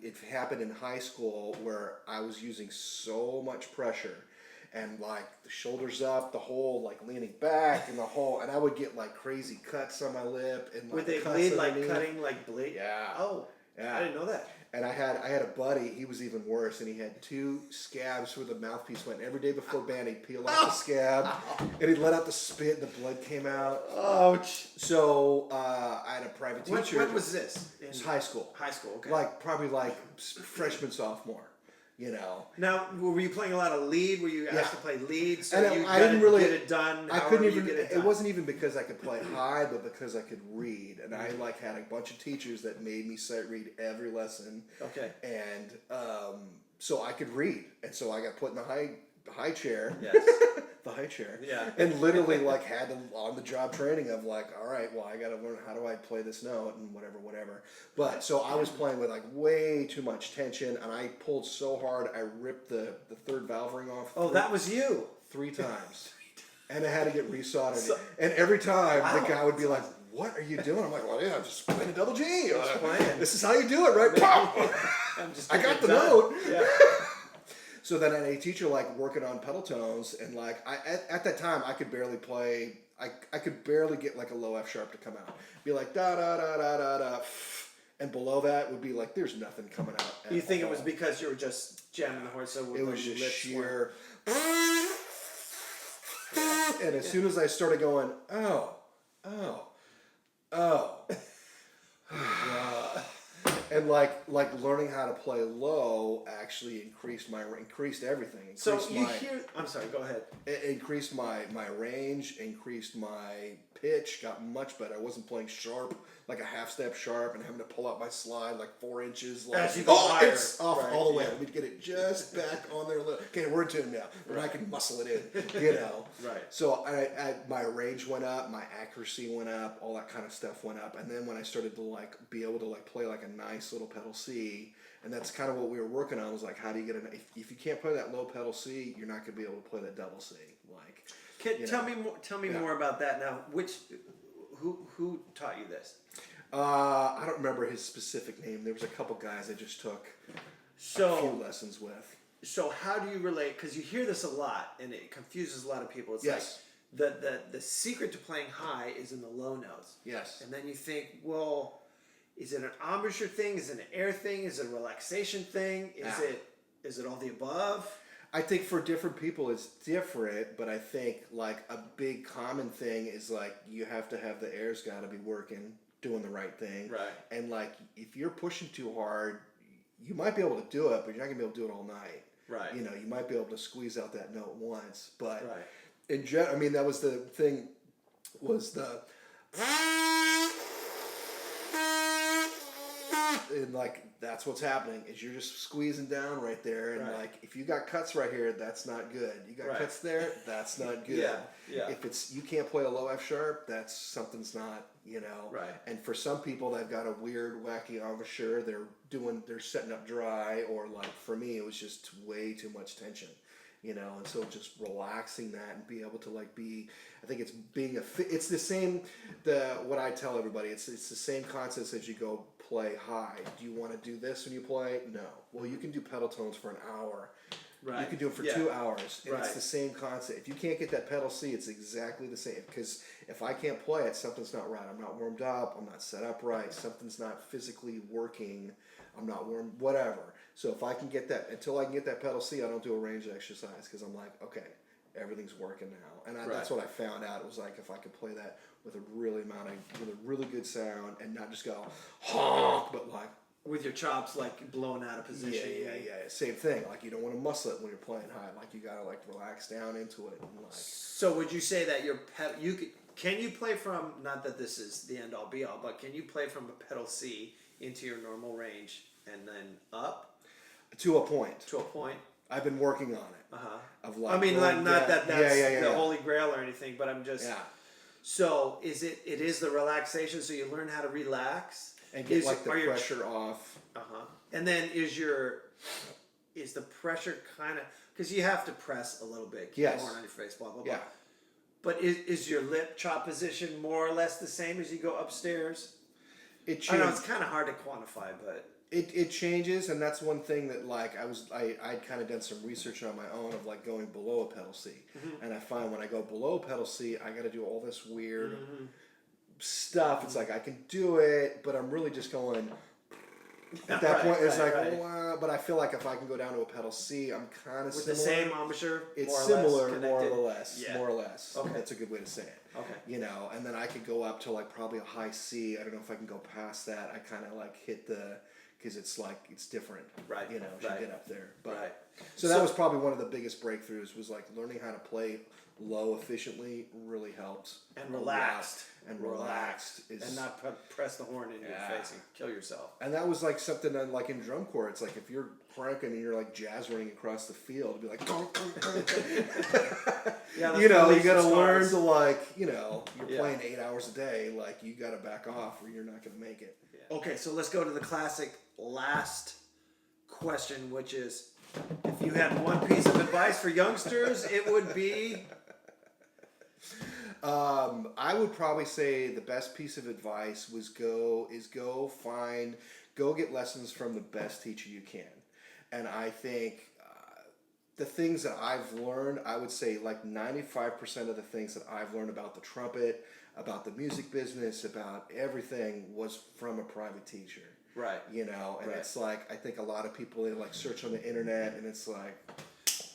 Speaker 1: it happened in high school where I was using so much pressure and like the shoulders up, the whole like leaning back and and I would get like crazy cuts on my lip and like
Speaker 2: would they
Speaker 1: cuts
Speaker 2: bleed
Speaker 1: underneath.
Speaker 2: like cutting like bleed?
Speaker 1: Yeah.
Speaker 2: Oh, yeah. I didn't know that.
Speaker 1: And I had a buddy, he was even worse, and he had 2 scabs where the mouthpiece went. Every day before band, he'd peel off the scab, and he'd let out the spit, and the blood came out.
Speaker 2: Ouch.
Speaker 1: So I had a private teacher.
Speaker 2: When was this?
Speaker 1: It was high school.
Speaker 2: High school, okay.
Speaker 1: Probably freshman, sophomore.
Speaker 2: Now, were you playing a lot of lead? Were you asked to play lead? So
Speaker 1: and
Speaker 2: you
Speaker 1: I didn't really
Speaker 2: get it done.
Speaker 1: I couldn't even.
Speaker 2: Get it done.
Speaker 1: It wasn't even because I could play high, but because I could read, and I had a bunch of teachers that made me sight read every lesson.
Speaker 2: Okay.
Speaker 1: And so I could read, and so I got put in the high chair.
Speaker 2: Yes.
Speaker 1: The high chair.
Speaker 2: Yeah.
Speaker 1: And literally like had the on the job training of like, all right, well I got to learn how do I play this note and whatever. But so I was playing with like way too much tension, and I pulled so hard I ripped the third valve ring off.
Speaker 2: Oh, that was you.
Speaker 1: 3 times. And I had to get resoldered. And every time the guy would be like, what are you doing? I'm like, well, yeah, I'm just playing a double G. This is how you do it, right? Pop! I got the note.
Speaker 2: Yeah.
Speaker 1: So then I had a teacher like working on pedal tones, and like at that time I could barely play. I could barely get like a low F sharp to come out. Be like da da da da da da, and below that would be like there's nothing coming out.
Speaker 2: You think it was because you were just jamming the horn? So
Speaker 1: it was just sheer. And as soon as I started going, oh. And like learning how to play low actually increased everything.
Speaker 2: So I'm sorry, go ahead.
Speaker 1: It increased my range, increased my pitch, got much better. I wasn't playing sharp, like a half step sharp, and having to pull out my slide like 4 inches. Like,
Speaker 2: as you go higher.
Speaker 1: It's off all the way. Let me get it just back on there. Okay, we're in tune now. But I can muscle it in,
Speaker 2: Right.
Speaker 1: So my range went up, my accuracy went up, all that kind of stuff went up. And then when I started to like be able to like play like a nice little pedal C, and that's kind of what we were working on, was like, how do you get if you can't play that low pedal C, you're not going to be able to play that double C. Like,
Speaker 2: tell me more about that now. Who taught you this?
Speaker 1: I don't remember his specific name. There was a couple guys I just took a few lessons with.
Speaker 2: So how do you relate? Because you hear this a lot, and it confuses a lot of people. It's like the secret to playing high is in the low notes.
Speaker 1: Yes.
Speaker 2: And then you think, well, is it an embouchure thing? Is it an air thing? Is it a relaxation thing? Is it all the above?
Speaker 1: I think for different people it's different, but I think like a big common thing is like you have to have the air's got to be working, doing the right thing.
Speaker 2: Right.
Speaker 1: And like if you're pushing too hard, you might be able to do it, but you're not gonna be able to do it all night.
Speaker 2: Right.
Speaker 1: You might be able to squeeze out that note once, but
Speaker 2: right.
Speaker 1: in general, I mean, that was the thing. Was and like that's what's happening is you're just squeezing down right there, and like if you got cuts right here, that's not good. You got cuts there, that's not good.
Speaker 2: Yeah.
Speaker 1: If you can't play a low F sharp, that's something's not.
Speaker 2: Right.
Speaker 1: And for some people, they've got a weird, wacky embouchure. They're setting up dry, or like for me, it was just way too much tension. And so just relaxing that and be able to like I think it's it's the same, what I tell everybody, it's the same concept as you go play high. Do you want to do this when you play? No. Well, you can do pedal tones for an hour. Right. You can do it for 2 hours, and it's the same concept. If you can't get that pedal C, it's exactly the same. Because if I can't play it, something's not right. I'm not warmed up. I'm not set up right. Something's not physically working. I'm not warm. Whatever. So if I can get that, until I can get that pedal C, I don't do a range exercise because I'm like, okay, everything's working now. And that's what I found out. It was like if I could play that with a really good sound and not just go honk, but like.
Speaker 2: With your chops like blown out of position.
Speaker 1: Yeah. Same thing. Like you don't want to muscle it when you're playing high. Like you gotta like relax down into it. And like.
Speaker 2: So would you say that can you play from, not that this is the end all be all, but can you play from a pedal C into your normal range and then up?
Speaker 1: To a point.
Speaker 2: To a point.
Speaker 1: I've been working on it. Of like.
Speaker 2: I mean, not that that's the holy grail or anything, but I'm just.
Speaker 1: Yeah.
Speaker 2: So it is the relaxation. So you learn how to relax.
Speaker 1: And get like the pressure off.
Speaker 2: And then is the pressure kind of, because you have to press a little bit, keep horn on your face, blah blah blah. But is your lip chop position more or less the same as you go upstairs?
Speaker 1: It changes.
Speaker 2: I know it's kind of hard to quantify, but
Speaker 1: it changes, and that's one thing that like I'd kind of done some research on my own of like going below a pedal C, and I find when I go below pedal C, I got to do all this weird. Stuff. It's like I can do it, but I'm really just going. At that point, it's well, but I feel like if I can go down to a pedal C, I'm kind of
Speaker 2: with the same embouchure.
Speaker 1: It's similar, more or less.
Speaker 2: Yeah.
Speaker 1: More or less.
Speaker 2: Okay,
Speaker 1: that's a good way to say it.
Speaker 2: Okay.
Speaker 1: And then I could go up to like probably a high C. I don't know if I can go past that. I kind of like hit because it's like it's different.
Speaker 2: Right.
Speaker 1: As you get up there. But so that was probably one of the biggest breakthroughs. Was like learning how to play low efficiently really helped.
Speaker 2: And relaxed.
Speaker 1: And
Speaker 2: not press the horn in your face and kill yourself.
Speaker 1: And that was like something that, like in drum corps, it's like if you're cranking and you're like jazz running across the field, it'd be like you gotta learn to like, you're playing 8 hours a day, like you gotta back off or you're not gonna make it.
Speaker 2: Okay, so let's go to the classic last question, which is, if you had one piece of advice for youngsters, it would be.
Speaker 1: I would probably say the best piece of advice was go get lessons from the best teacher you can. And I think the things that I've learned, I would say like 95% of the things that I've learned about the trumpet, about the music business, about everything was from a private teacher.
Speaker 2: Right.
Speaker 1: And it's like, I think a lot of people, they like search on the internet and it's like,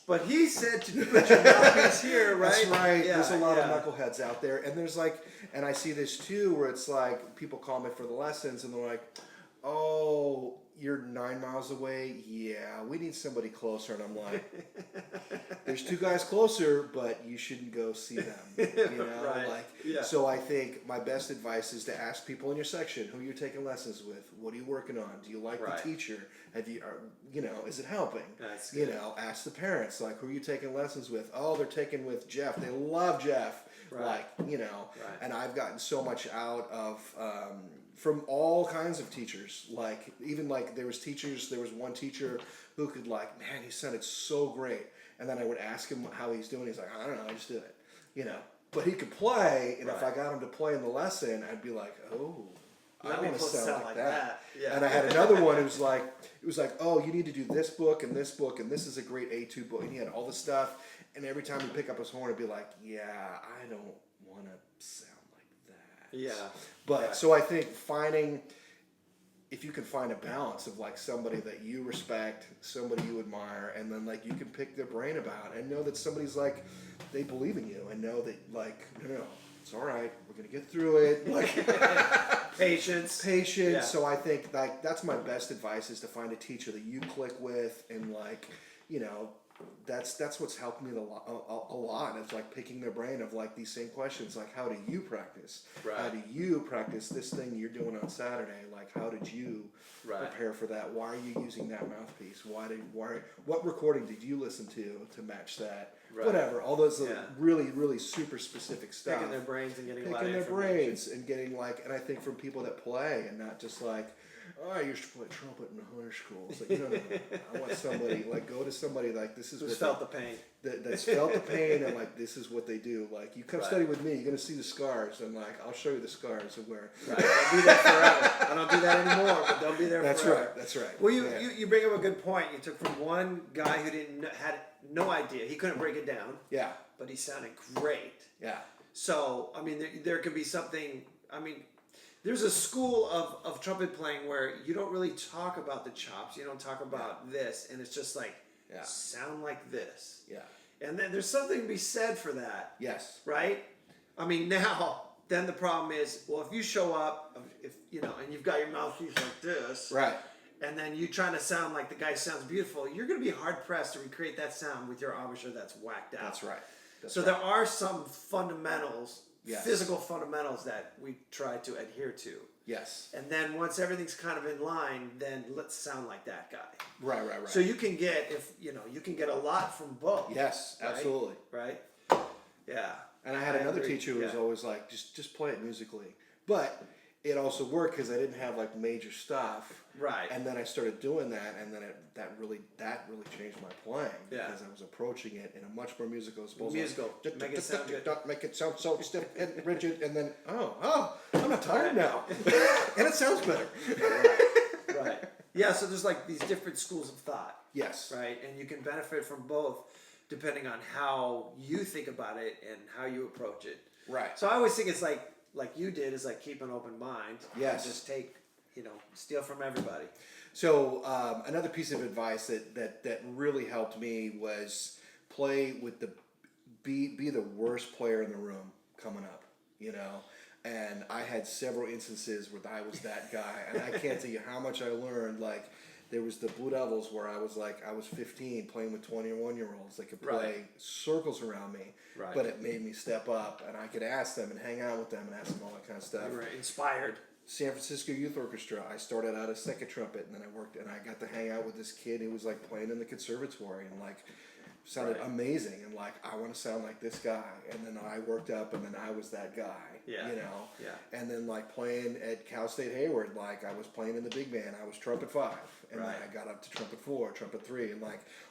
Speaker 2: but he said to put your mouthpiece here, right?
Speaker 1: That's right. Yeah, there's a lot of knuckleheads out there. And there's like, and I see this too, where it's like, people call me for the lessons and they're like, oh, you're 9 miles away. Yeah, we need somebody closer. And I'm like, there's 2 guys closer, but you shouldn't go see them. You know,
Speaker 2: Right.
Speaker 1: like,
Speaker 2: Yeah.
Speaker 1: so I think my best advice is to ask people in your section who you're taking lessons with. What are you working on? Do you like
Speaker 2: Right.
Speaker 1: the teacher? Have you, you know, is it helping?
Speaker 2: That's
Speaker 1: You
Speaker 2: good.
Speaker 1: know, ask the parents, like, who are you taking lessons with? Oh, they're taking with Jeff. They love Jeff.
Speaker 2: Right.
Speaker 1: Like, you know,
Speaker 2: Right.
Speaker 1: and I've gotten so much out of, from all kinds of teachers. Like, even like there was one teacher who could like, man, he sounded so great. And then I would ask him how he's doing. He's like, I don't know, I just did it, you know. But he could play, and if I
Speaker 2: Right.
Speaker 1: got him to play in the lesson, I'd be like, oh, I
Speaker 2: Now
Speaker 1: want
Speaker 2: we
Speaker 1: to
Speaker 2: both
Speaker 1: sound like that.
Speaker 2: Yeah.
Speaker 1: And I had another one who was like, it was like, oh, you need to do this book, and this is a great A2 book. And he had all this stuff. And every time he'd pick up his horn, it'd be like, yeah, I don't want to sound like that.
Speaker 2: Yeah.
Speaker 1: But
Speaker 2: Right.
Speaker 1: so I think if you can find a balance of like somebody that you respect, somebody you admire, and then like you can pick their brain about and know that somebody's like, they believe in you and know that like, no, it's all right, we're gonna get through it. Like
Speaker 2: Patience.
Speaker 1: patience.
Speaker 2: Yeah.
Speaker 1: So I think like that's my best advice is to find a teacher that you click with and like, you know, that's what's helped me a lot. It's like picking their brain of like these same questions, like how do you practice?
Speaker 2: Right.
Speaker 1: How do you practice this thing you're doing on Saturday? Like how did you
Speaker 2: Right.
Speaker 1: prepare for that? Why are you using that mouthpiece? What recording did you listen to match that?
Speaker 2: Right.
Speaker 1: Whatever. All those
Speaker 2: Yeah.
Speaker 1: really, really super specific stuff.
Speaker 2: Picking their brains and getting a lot
Speaker 1: Picking
Speaker 2: of
Speaker 1: their
Speaker 2: information.
Speaker 1: brains and getting like, and I think from people that play and not just like, oh, I used to play trumpet in high school. It's like, no. I want somebody, like, go to somebody like, this is
Speaker 2: Who's
Speaker 1: what
Speaker 2: felt the pain?
Speaker 1: that's felt the pain and like, this is what they do. Like, you come
Speaker 2: Right.
Speaker 1: study with me, you're going to see the scars and like, I'll show you the scars of where.
Speaker 2: Right. Don't be there forever. I don't do that anymore, but don't be there
Speaker 1: That's
Speaker 2: forever.
Speaker 1: right. That's right.
Speaker 2: Well,
Speaker 1: Yeah.
Speaker 2: you bring up a good point. You took from one guy who had no idea. He couldn't break it down,
Speaker 1: Yeah.
Speaker 2: but he sounded great.
Speaker 1: Yeah.
Speaker 2: So, I mean, there could be something, I mean, there's a school of trumpet playing where you don't really talk about the chops. You don't talk about this. And it's just like,
Speaker 1: Yeah.
Speaker 2: sound like this.
Speaker 1: Yeah.
Speaker 2: And then there's something to be said for that,
Speaker 1: Yes.
Speaker 2: right? I mean, now, then the problem is, well, if you show up, if you know, and you've got your mouthpiece like this,
Speaker 1: Right.
Speaker 2: and then you trying to sound like the guy sounds beautiful, you're going to be hard pressed to recreate that sound with your embouchure that's whacked out.
Speaker 1: That's right. That's
Speaker 2: So
Speaker 1: right.
Speaker 2: there are some fundamentals,
Speaker 1: Yes.
Speaker 2: physical fundamentals that we try to adhere to.
Speaker 1: Yes.
Speaker 2: And then once everything's kind of in line, then let's sound like that guy.
Speaker 1: Right.
Speaker 2: So you can get, you can get a lot from both.
Speaker 1: Yes,
Speaker 2: right?
Speaker 1: absolutely.
Speaker 2: Right? Yeah.
Speaker 1: And I had another
Speaker 2: agree.
Speaker 1: teacher who was
Speaker 2: Yeah.
Speaker 1: always like, just play it musically. But it also worked because I didn't have like major stuff.
Speaker 2: Right.
Speaker 1: And then I started doing that, and then that really changed my playing
Speaker 2: Yeah.
Speaker 1: because I was approaching it in a much more musical.
Speaker 2: Musical. Make it sound good.
Speaker 1: Make it sound so stiff and rigid, and then I'm not tired now, and it sounds better.
Speaker 2: Right. Yeah, so there's like these different schools of thought,
Speaker 1: Yes.
Speaker 2: right? And you can benefit from both depending on how you think about it and how you approach it.
Speaker 1: Right.
Speaker 2: So I always think it's like you did is like keep an open mind.
Speaker 1: Yes.
Speaker 2: And just take, steal from everybody.
Speaker 1: So another piece of advice that really helped me was play with be the worst player in the room coming up, And I had several instances where I was that guy, and I can't tell you how much I learned. Like there was the Blue Devils where I was 15 playing with 21-year-olds. They could play
Speaker 2: Right.
Speaker 1: circles around me,
Speaker 2: Right.
Speaker 1: but it made me step up, and I could ask them and hang out with them and ask them all that kind of stuff.
Speaker 2: You were inspired.
Speaker 1: San Francisco Youth Orchestra. I started out as second trumpet, and then I got to hang out with this kid who was like playing in the conservatory and sounded
Speaker 2: Right.
Speaker 1: amazing, and I want to sound like this guy. And then I worked up, and then I was that guy.
Speaker 2: Yeah. Yeah.
Speaker 1: And then playing at Cal State Hayward, I was playing in the big band. I was trumpet 5, and
Speaker 2: Right.
Speaker 1: then I got up to trumpet 4, trumpet 3, and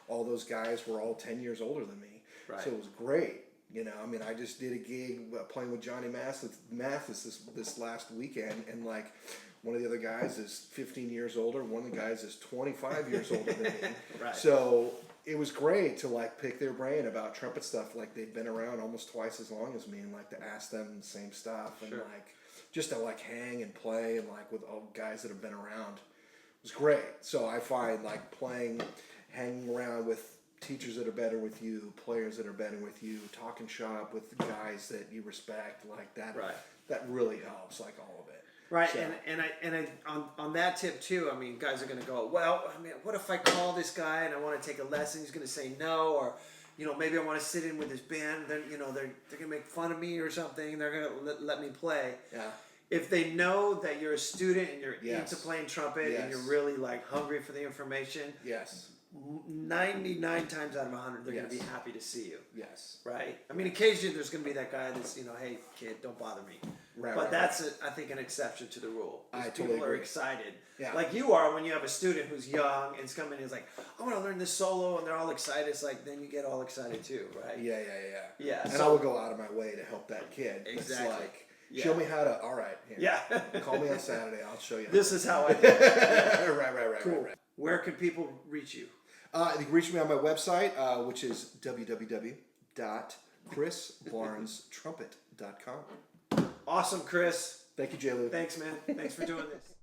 Speaker 1: all those guys were all 10 years older than me.
Speaker 2: Right.
Speaker 1: So it was great. I just did a gig playing with Johnny Mathis this last weekend, and one of the other guys is 15 years older, one of the guys is 25 years older than me.
Speaker 2: Right.
Speaker 1: So it was great to pick their brain about trumpet stuff. They've been around almost twice as long as me, and to ask them the same stuff, and
Speaker 2: Sure.
Speaker 1: just to hang and play and with all guys that have been around. It was great. So I find hanging around with teachers that are better with you, players that are better with you, talking shop with guys that you respect, that.
Speaker 2: Right.
Speaker 1: That really helps, all of it.
Speaker 2: Right,
Speaker 1: So.
Speaker 2: and on that tip too. I mean, guys are gonna go, well, I mean, what if I call this guy and I want to take a lesson? He's gonna say no, or maybe I want to sit in with his band. They're gonna make fun of me or something. They're gonna let me play.
Speaker 1: Yeah.
Speaker 2: If they know that you're a student and you're
Speaker 1: Yes.
Speaker 2: into playing trumpet
Speaker 1: Yes.
Speaker 2: and you're really like hungry for the information,
Speaker 1: Yes.
Speaker 2: 99 times out of 100 they're
Speaker 1: Yes.
Speaker 2: gonna be happy to see you.
Speaker 1: Yes.
Speaker 2: Right. I mean, occasionally there's gonna be that guy that's hey kid, don't bother me.
Speaker 1: Right.
Speaker 2: But
Speaker 1: right,
Speaker 2: that's I think an exception to the rule.
Speaker 1: I
Speaker 2: People
Speaker 1: totally
Speaker 2: are
Speaker 1: agree.
Speaker 2: excited,
Speaker 1: Yeah.
Speaker 2: like you are when you have a student who's young and is coming and is like, I want to learn this solo, and they're all excited. It's like then you get all excited too, right?
Speaker 1: Yeah.
Speaker 2: Yeah,
Speaker 1: And
Speaker 2: so-
Speaker 1: I will go out of my way to help that kid.
Speaker 2: Exactly.
Speaker 1: It's like,
Speaker 2: Yeah.
Speaker 1: show me how to. All right. Here.
Speaker 2: Yeah.
Speaker 1: Call me on Saturday. I'll show you.
Speaker 2: This is how I do it.
Speaker 1: right.
Speaker 2: Cool.
Speaker 1: Right.
Speaker 2: Where can people reach you?
Speaker 1: You can reach me on my website, which is www.chrisbarnestrumpet.com.
Speaker 2: Awesome, Chris.
Speaker 1: Thank you, J. Lou.
Speaker 2: Thanks, man. Thanks for doing this.